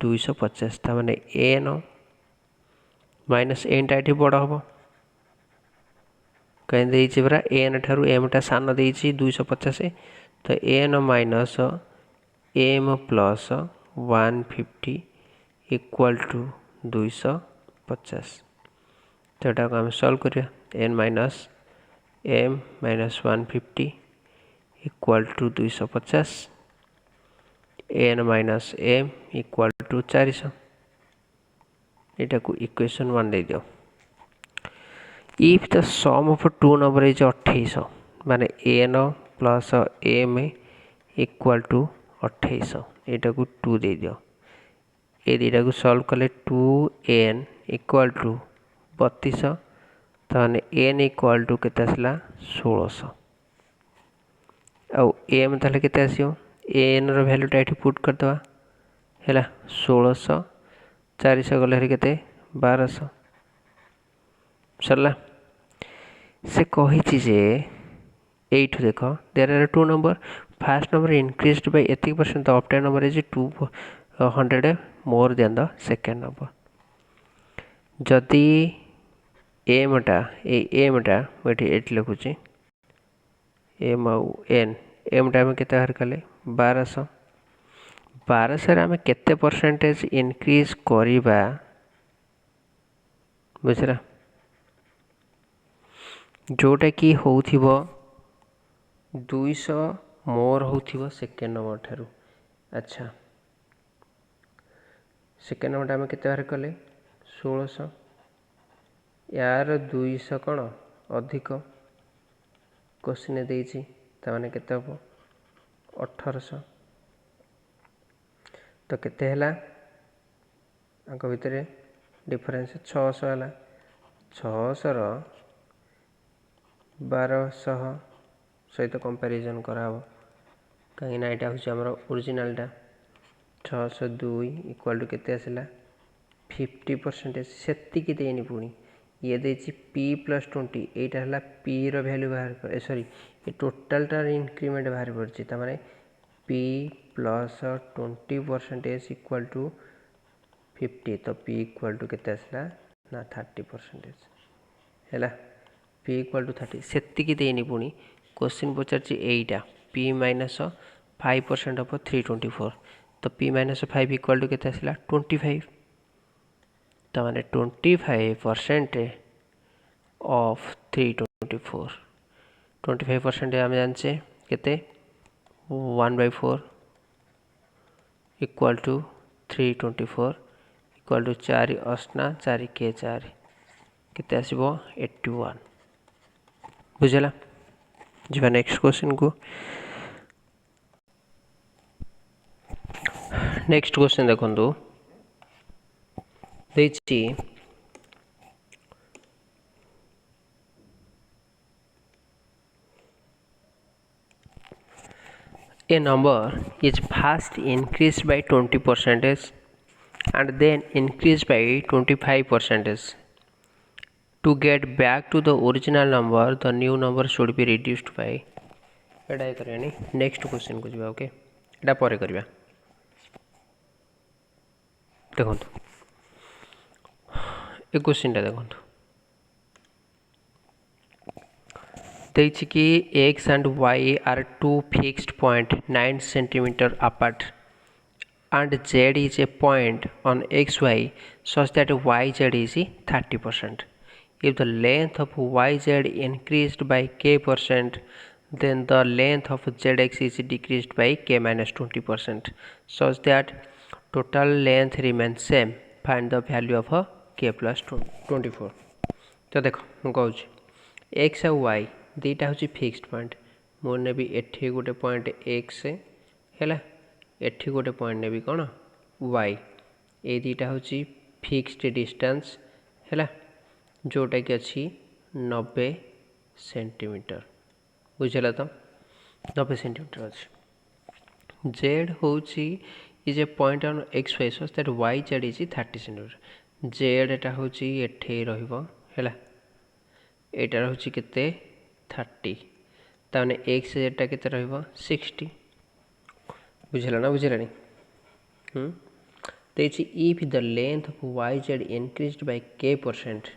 250 ता माने n माइनस n टा एठी बड़ हबो कहीं देइछि बरा n थारु m टा सान देइछि 250 तो n minus m plus 150 equal to 250 तो एटा को हम सॉल्व करिया n minus m minus 150 equal to 250 n minus m equal to 400 एटा को इक्वेशन 1 दे दियो if the sum of two number is 28 माने n plus m equal to 28 एटा को 2 दे दियो ए दिटा को सॉल्व कले 2n इक्वल टू 32 ताने n इक्वल टू केते आसला 1600 आ m ताले केते आसियो n रो वैल्यू टा एठी पुट कर दवा हैला 1600 400 गले रे केते 1200 सरला से कहि छि जे एठु देखो there are two number first number increased by 80% the obtain number is 200 more than the second number जदि m टा एठी लिखुची m m टा में केते हर कले 1200 रे हम केते परसेंटेज इंक्रीज करिबा बुझला जोटा कि होउथिबो 200 मोर होउथिबो सेकंड नंबर थारु अच्छा सेकेंड नंबर आम के बाहर कले 1600 यार 200 कौन अधिक क्वेश्चन देती ताने केते हम 1800 तो केते हैला आंक भितर डिफरेंस 600 है 600 1200 सहित कंपैरिजन कराव कहीं यहाँ हूँ आमर ओरिजिनालटा 602 इक्वाल टू केते आसला 50% सेतिकी देनी पुणी ये देछि पी प्लस 20 एटा हला पी रो वैल्यू बाहर कर सॉरी ये टोटालटार इंक्रीमेंट बाहर पड़छि त माने पी प्लस 20% इक्वाल टू 50 तो पी इक्वाल टू केते आसला ना 30% हैला पी इक्वाल टू 30 सेतिकी देनी पुणी question पचारछि Etah P minus 5% of 324 तो पी माइनस 5 इक्वाल टू केते आसला 25 तो माने 25% ऑफ 324 25% आम जाने केते 1/4 इक्वाल टू 324 इक्वाल टू 4 8 4 के 4 केते आसीबो 81 बुझला जीवा नेक्स्ट क्वेश्चन को नेक्स्ट क्वेश्चन देखंतु देछि a number is first increased by 20% and then increased by 25%. To get back to the original number, the new number should be reduced by Etah करियानी next question को जीवा ओके एटा परे करिया देखंतु ए क्वेश्चनटा देखंतु देछि कि x and y are two fixed point 9 cm apart and z is a point on xy such that yz is 30%. If the length of yz increased by k%, then the length of zx is decreased by k minus 20% such that total length remains same. Find the value of k plus 24. तो देखो मुझे कहूँ x और y दीटा हूँ फिक्स्ड पॉइंट मोर ने एठी गोटे पॉइंट x है एठी गोटे पॉइंट ने कौन y ए दीटा हूँ फिक्स्ड डिस्टेंस है जोटा कि अच्छी 90 सेंटीमीटर बुझेगा तो 90 सेंटीमीटर अच्छी जेड हूँ is a point on X Y so that Y Z is 30 centimetre Z एटा हूँ एठे रहिबो हैला एटा हूँ केते 30 ताने एक्स जेडटा केते रहिबो 60 बुझेला ना बुझेलानी देछि if the length of y z increased by k%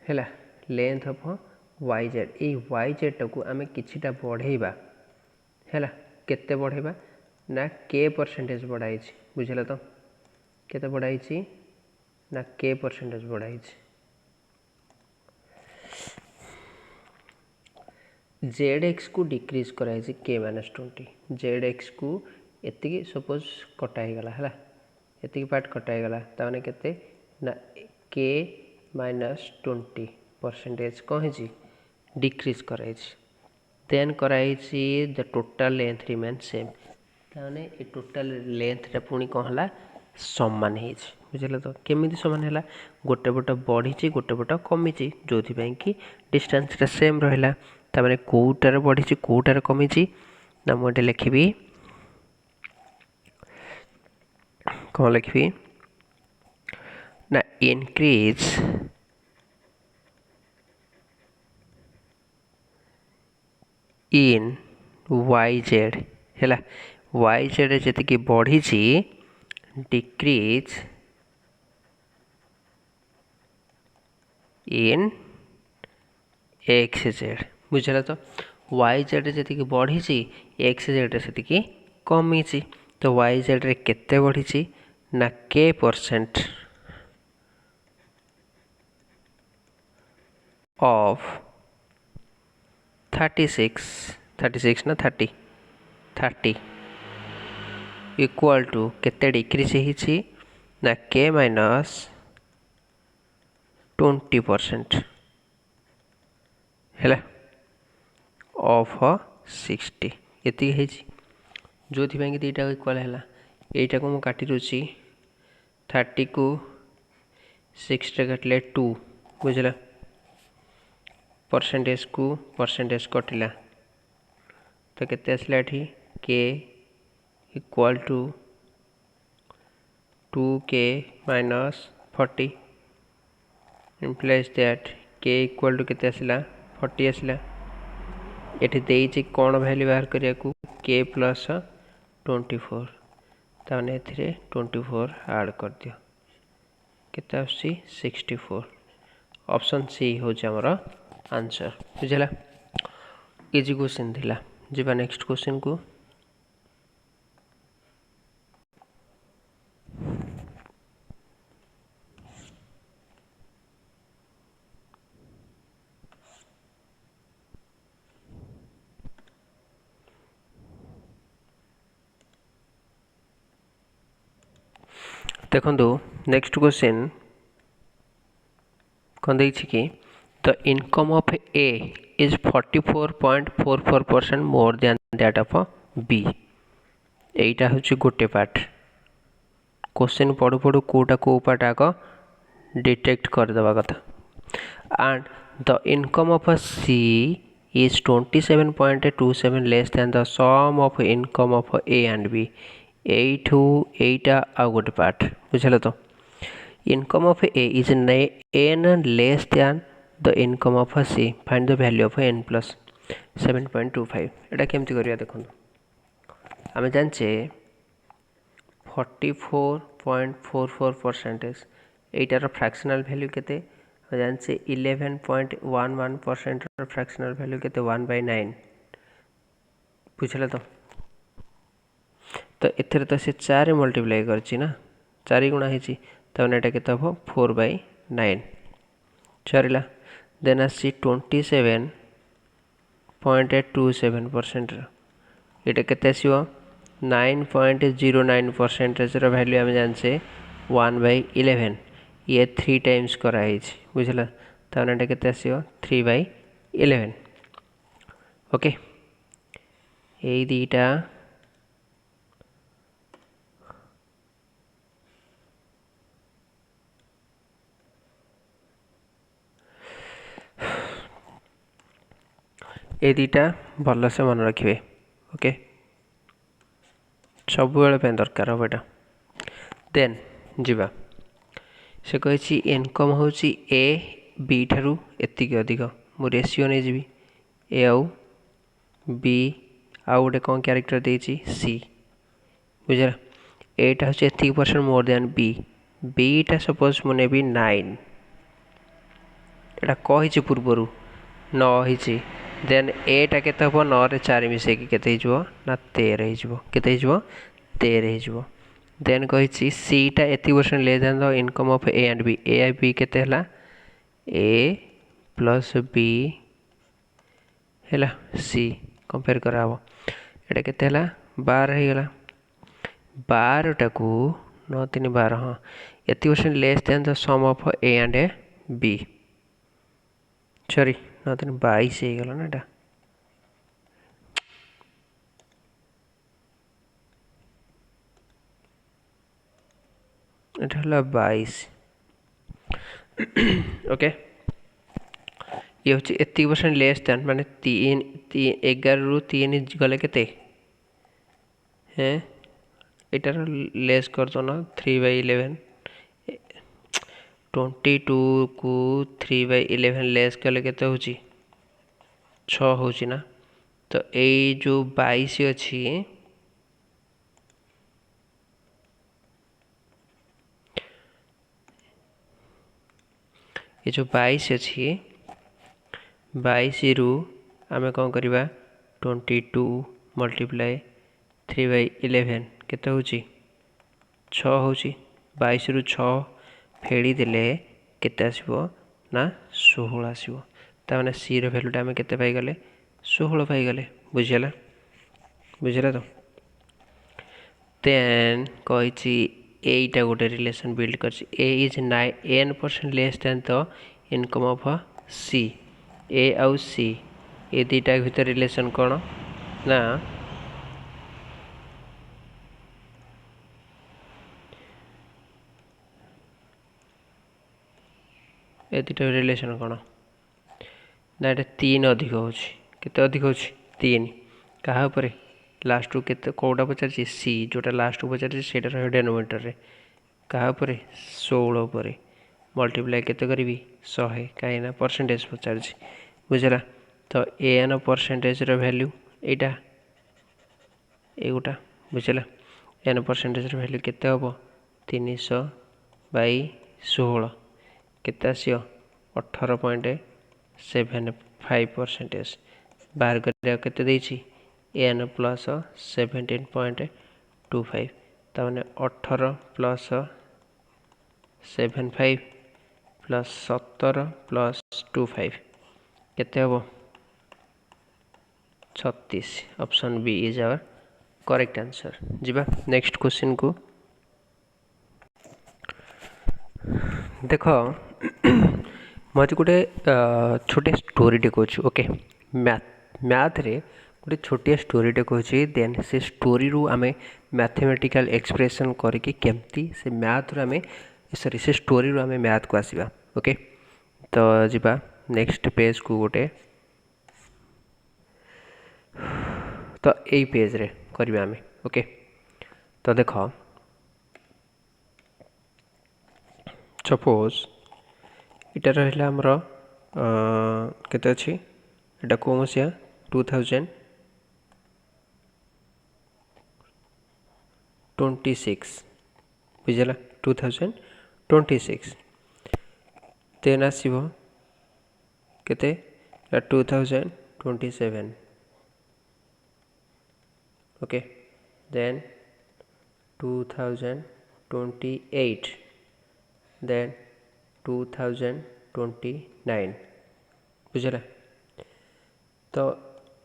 हैला length of y z a y z टाकू आमे किछिटा बढ़ेबा हैला केते बढ़ेबा ना k% बढ़ाई बुझेला तो केते बढ़ाई ना k% बढ़ाई जेड एक्स को डिक्रीज कराई k माइनस 20 जेड एक्स को एति सपोज कटाई गला है एति पार्ट कटाई गला ताने केते ना k माइनस 20% कौन है डिक्रीज कराई देन कराई the total length remain same ताने ए टोटल लेंथटा पुणी कौन है समान है बुझे तो केमी समान है गोटे पट बढ़ी गोटे पट कमी जो कि डिस्टेंसटा सेम रहा तार कौटार बढ़ी कौटार कमी ना मुझे लिखी कौन लिखी ना इनक्रीज इन वाई जेड है वाई जेड जी बढ़ी डिक्रीज इन एक्स जेड बुझेगा तो वाई जेड जी बढ़ी एक्स जेड से कमी तो वाई जेड रे केते बढ़ी ना k% ऑफ 36 ना 30 इक्वल टू केते डिक्रीज होती ना के माइनस 20% है ऑफ 60 ये जो थी कि दुईटा इक्वाल है यहीटा को मुझे काटी दूसरी 30 को 6 काटिले 2 बुझला परसेंटेज को परसेंटेज कटिला तो केते आसला एठी k equal to 2k minus 40 implies that k equal to केते आसला 40 आसला एठी देइछि कोन वैल्यू बाहर करिया को k प्लस 24 ताने एथिरे 24 ऐड कर दियो केते आसी 64 ऑप्शन सी हो हमर आंसर बुझला इजी क्वेश्चन थिला जिबा नेक्स्ट क्वेश्चन को देखो नेक्स्ट क्वेश्चन कौन देखिए कि the income of A is 44.44% more than that of B एटा हूँ गोटे पार्ट क्वेश्चन पढ़ू पढ़ू कोटा को पार्ट आग डिटेक्ट करदेवा कथा and the income of C is 27.27 less than the sum of income of A and B एटा आउ गोटे पार्ट बुझल तो income of A is N less than the income of C find the value of N plus 7.25 एटा केमती करिया देखो आम जाने 44.44% एटार फ्रैक्शनल वैल्यू केते जाने 11.11% फ्रैक्शनल वैल्यू केते 1/9 बुझल तो एथेर तो से 4 मल्टीप्लाई करछि ना 4 गुणा हेछि तब एटा केते हो 4/9 चरिला देन आसी 27.27% एटा केते आसीबो 9.09% वैल्यू आम जाने 1/11 ये 3 टाइम्स कराई बुझला तब एटा केते आसीबो 3/11 ओके यही दीटा ये दुटा भल से मन रखिए ओके सब बेले दरकार हम यहाँ देन जीवा से कही इनकम हूँ ए बी ठारू एति अधिक मु रेसीओ नहीं जी ए आउ बी आउ गोटे कौन क्यारेक्टर देती सी बुझला एटा हूँ एति परसेंट मोर देन बी बीटा सपोज मुझे 9 एटा कही पूर्वर 9 ही देन एटा केते हम 9 रे 4 मिसे केते हिजो ना 13 हो केते हिजो 13 हो देन कही सीटा 80% less than the income of A and B A B केते हला ए प्लस बी हला सी कंपेयर करा हो एटा केते हला 12 हे गला 12 टाकू 9 3 12 हां 80% less than the sum of A and B sorry 9 3 22 हे गला ना एटा हला 22 ओके ये हूँ 80% लेस देन माने 11 रु 3 गले केते हैं एटार लेस कर दो ना 3/11 22 को 3/11 लेस कले केते होची 6 होची ना तो ए जो 22 अछि ये जो 22 अच्छी 22 रु आम कौन करवा 22 मल्टीप्लाई 3/11 केते होची 6 होची 22 रु 6 फेड़ी देले केते आसीबो ना 16 आसीबो ता माने सी रो वैल्यूटा आम केते पाई गले 16 पाई गले बुझियला तो देन कही एटा गोटे रिलेशन बिल्ड कर a is 9% less than the income of c a आउ सी ए दुटा भीतर रिलेशन कौन ना ए दुटा रिलेशन कौन ना ये 3 अधिक होते अधिक हो 3 क्या लास्ट के कौटा पचार सी जोटा लास्ट पचार से डेनोमिनेटर रे क्या 16 पर मल्टीप्लाई केते करी 100 कहीं परसेंटेज पचार बुझला तो एन परसेंटेज वैल्यू एटा एगोटा बुझला एन परसेंटेज वैल्यू केते हम 300 बाई 16 केते आसियो 18.75% बाहर कर एन प्लस 17.25 ताने 18 प्लस 75 प्लस 17 प्लस 25 केते हम 36 option B is our correct answer जीवा नेक्स्ट क्वेश्चन को देख मुझे गोटे छोटे स्टोरीटे कहूँ ओके मैथ रे गोटे छोटिया स्टोरीटे कहूँ देन से स्टोरी रू आमे मैथमेटिकल एक्सप्रेशन करके केमती से मैथ रू आमे सॉरी से स्टोरी रू आमे मैथ को आसीबा ओके तो जीवा नेक्स्ट पेज को गोटे तो यही पेज रे करबा आमे ओके तो देख सपोज इटा रहा आमर केते अच्छी एटा कौन मसीहा 2026 बुझला 2026 देन आसीबो केते 2027 ओके देन 2028 देन 2029 बुझला तो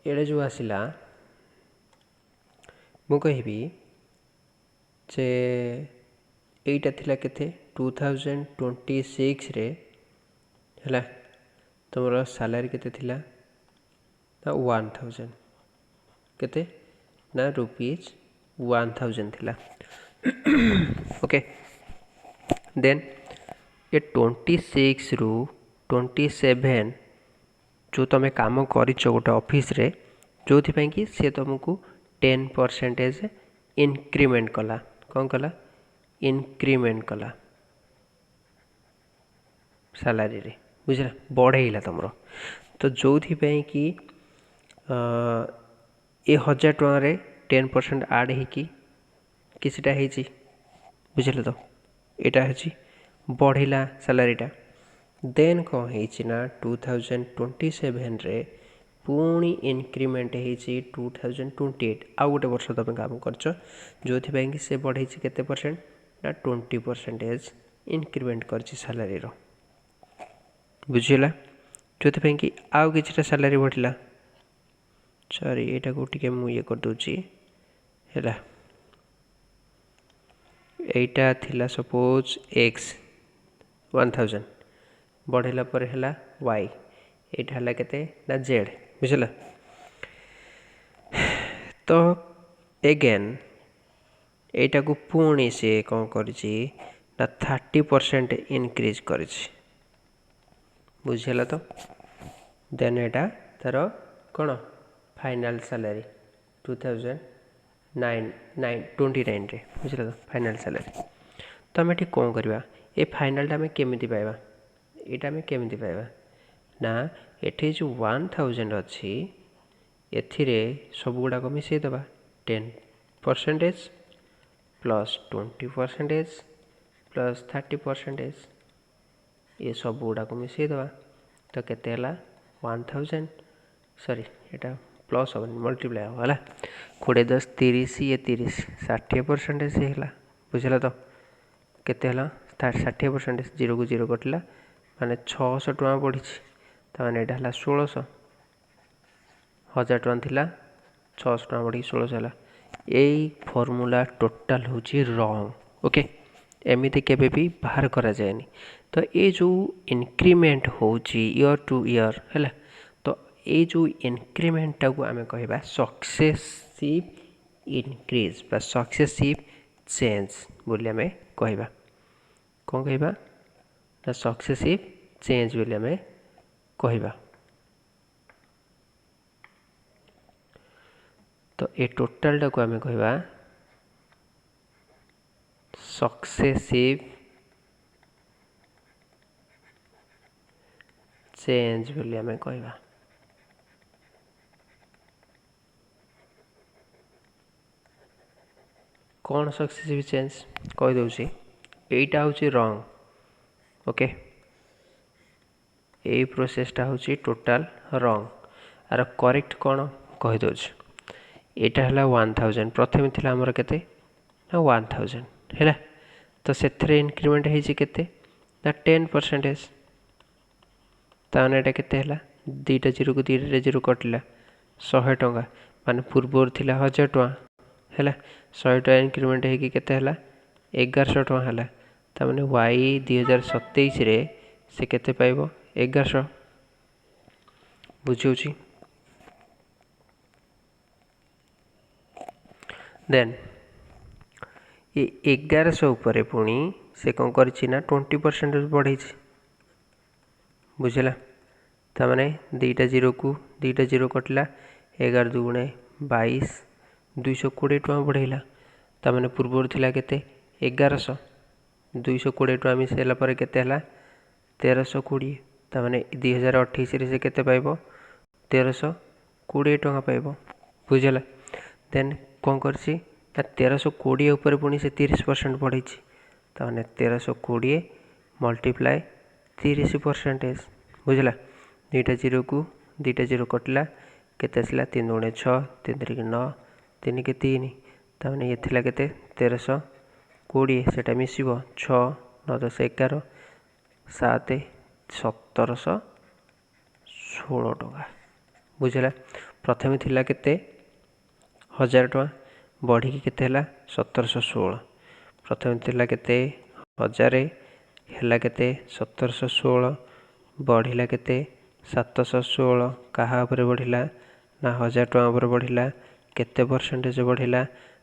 ये जो आसला मु कहबी जे एटा थिला केते 2026 रे हला तुमरा सैलरी केते थिला ना 1000 केते ना ₹1000 थिला ओके देन ये 26 रु 27 जो तुम काम कर गोटे ऑफिस रे जो कि सी तुमको 10% इनक्रीमेंट कला कौन कला इनक्रीमेंट कला सैलरी रे बुझला बढ़ेला तुमर तो जो कि ये 1000 टकर 10% आड होटा बुझल तो यहाँ बढ़िला सैलरीटा देन कौन है 2027 रे पुणी इनक्रीमेंट हो 2028 आउ गोटे वर्ष तुम काम कर जो कि से बढ़े केते परसेंट ना 20% इनक्रीमेंट कर सैलरी बुझीला जो कि आउ कि सैलरी बढ़ला सॉरी एटा को टिके मु ये कर दूची हैला एटा थिला सपोज x 1000 बढ़ेला पर हैला y एटा हैला केते ना z बुझला तो अगेन एटा को पुणी से कौन करिछि ना 30% इनक्रीज करिछि बुझला तो देन एटा तार कौन फाइनल सैलरी 29 रे बुझल तो फाइनल सैलरी तो आम ये कौन करवा ये फाइनलटा आम केमी पाइबा यहाँ आम केमी पाइबा ना ये जो 1000 अच्छी एथिरे सब गुड़ाक मिसईदबा 10% प्लस 20% प्लस 30% ये सब गुड़ाक मिसईदबा तो केते 1000 सॉरी एटा प्लस हम मल्टीप्लाई हम है 20 10 30 ये 30 60% से है बुझल तो केते 60% 0 को 0 कटिला माने 600 टका बढ़ी ताने एटा 1600 1000 टका थिला 600 टका बढ़ी 1600 है এই ଫର୍ମୁଲା ଟୋଟାଲ୍ ହେଉଛି ରଙ୍ଗ। ଓକେ, ଏମିତି କେବେ ବି ବାହାର କରାଯାଏନି। ତ ଏ ଯେଉଁ ଇନକ୍ରିମେଣ୍ଟ ହେଉଛି ଇୟର୍ ଟୁ ଇୟର୍ ହେଲା, ତ ଏ ଯେଉଁ ଇନକ୍ରିମେଣ୍ଟଟାକୁ ଆମେ କହିବା ସକ୍ସେସିଭ୍ ଇନକ୍ରିଜ୍ ବା ସକ୍ସେସିଭ୍ ଚେଞ୍ଜ ବୋଲି ଆମେ କହିବା। କ'ଣ କହିବା ନା ସକ୍ସେସିଭ୍ ଚେଞ୍ଜ ବୋଲି ଆମେ କହିବା। ତ ଏ ଟୋଟାଲଟାକୁ ଆମେ କହିବା ସକ୍ସେସିଭ୍ ଚେଞ୍ଜ ବୋଲି ଆମେ କହିବା। କ'ଣ ସକ୍ସେସିଭ୍ ଚେଞ୍ଜ କହିଦେଉଛି, ଏଇଟା ହେଉଛି ରଙ୍ଗ। ଓକେ, ଏଇ ପ୍ରୋସେସଟା ହେଉଛି ଟୋଟାଲ୍ ରଙ୍ଗ। ଆର କରେକ୍ଟ କ'ଣ କହିଦେଉଛି, ଏଇଟା ହେଲା 1000, ପ୍ରଥମେ ଥିଲା ଆମର କେତେ ନା 1000 ହେଲା। ତ ସେଥିରେ ଇନକ୍ରିମେଣ୍ଟ ହେଇଛି କେତେ ନା 10%। ତାମାନେ ଏଇଟା କେତେ ହେଲା, ଦୁଇଟା ଜିରୋକୁ ଦୁଇଟା ଜିରୋ କଟିଲା 100 ଟଙ୍କା, ମାନେ ପୂର୍ବରୁ ଥିଲା 1000 ଟଙ୍କା ହେଲା। 100 ଟଙ୍କା ଇନକ୍ରିମେଣ୍ଟ ହେଇକି କେତେ ହେଲା 1100 ଟଙ୍କା ହେଲା। ତାମାନେ Y 2027ରେ ସେ କେତେ ପାଇବ 1100। ବୁଝିହେଉଛି। ଦେନ୍ ଏ 1100 ଉପରେ ପୁଣି ସେ କ'ଣ କରିଛି ନା 20% ବଢ଼େଇଛି। ବୁଝିଲା, ତାମାନେ ଦୁଇଟା ଜିରୋକୁ ଦୁଇଟା ଜିରୋ କଟିଲା, 11 ଦୁଗୁଣେ 22, 220 ଟଙ୍କା ବଢ଼େଇଲା। ତାମାନେ ପୂର୍ବରୁ ଥିଲା କେତେ 1100, 220 ଟଙ୍କା ମିଶାଇଲା ପରେ କେତେ ହେଲା 1320। ତାମାନେ 2028ରେ ସେ କେତେ ପାଇବ 1320 ଟଙ୍କା ପାଇବ। ବୁଝିଲା, ଦେନ୍ କ'ଣ କରିଛି ନା 1320 ଉପରେ ପୁଣି ସେ 30% ବଢ଼େଇଛି। ତାମାନେ 1320 ମଲ୍ଟିପ୍ଲାଏ 30%। ବୁଝିଲା, ଦୁଇଟା ଜିରୋକୁ ଦୁଇଟା ଜିରୋ କଟିଲା, କେତେ ଆସିଲା 3 ଦୁଗୁଣେ 6, 3 3 9, 3 କେ 3। ତାମାନେ ଇଏ ଥିଲା କେତେ 1320, ସେଇଟା ମିଶିବ 6 9 10 11, 7 1716 ଟଙ୍କା। ବୁଝିଲା, ପ୍ରଥମେ ଥିଲା କେତେ 1000 ଟଙ୍କା, ବଢ଼ିକି କେତେ ହେଲା 1716। ପ୍ରଥମେ ଥିଲା କେତେ 1000, ହେଲା କେତେ 1716, ବଢ଼ିଲା କେତେ 716। କାହା ଉପରେ ବଢ଼ିଲା ନା 1000 ଟଙ୍କା ଉପରେ ବଢ଼ିଲା। କେତେ ପରସେଣ୍ଟେଜ୍ ବଢ଼ିଲା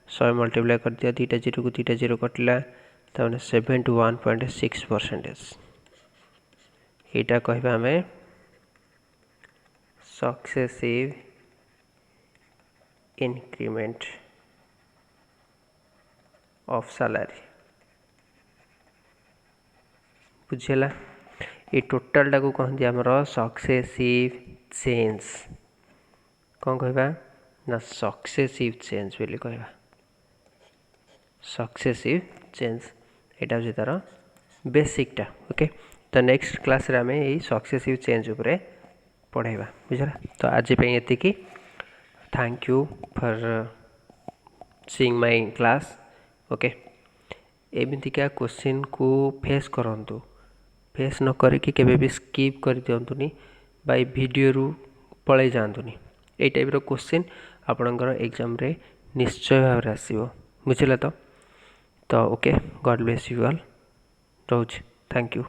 100 ମଲ୍ଟିପ୍ଲାଏ କରିଦିଅ, ଦୁଇଟା ଜିରୋକୁ ଦୁଇଟା ଜିରୋ କଟିଲା, ତାମାନେ 71.6%। ଏଇଟା କହିବା ଆମେ ସକ୍ସେସିଭ୍ ଇନକ୍ରିମେଣ୍ଟ ଅଫ୍ ସାଲାରୀ। ବୁଝିଲା, ଏ ଟୋଟାଲଟାକୁ କହନ୍ତି ଆମର ସକ୍ସେସିଭ୍ ଚେଞ୍ଜ। କ'ଣ କହିବା ନା ସକ୍ସେସିଭ୍ ଚେଞ୍ଜ ବୋଲି କହିବା। ସକ୍ସେସିଭ୍ ଚେଞ୍ଜ ଏଇଟା ହେଉଛି ତା'ର ବେସିକ୍ଟା। ଓକେ, ତ ନେକ୍ସଟ କ୍ଲାସ୍ରେ ଆମେ ଏଇ ସକ୍ସେସିଭ୍ ଚେଞ୍ଜ ଉପରେ ପଢ଼ାଇବା। ବୁଝିଲା, ତ ଆଜି ପାଇଁ ଏତିକି। Thank you for seeing my class. Okay, ଏମିତିକା କୋଶ୍ଚିନ୍କୁ ଫେସ୍ କରନ୍ତୁ, ଫେସ୍ ନ କରିକି କେବେ ବି ସ୍କିପ୍ କରିଦିଅନ୍ତୁନି ବା ଏ ଭିଡ଼ିଓରୁ ପଳେଇ ଯାଆନ୍ତୁନି। ଏଇ ଟାଇପ୍ର କୋଶ୍ଚିନ୍ ଆପଣଙ୍କର ଏକ୍ଜାମ୍ରେ ନିଶ୍ଚୟ ଭାବରେ ଆସିବ। ବୁଝିଲା ତ okay, God bless you all. ରହୁଛି, ଥ୍ୟାଙ୍କ ୟୁ।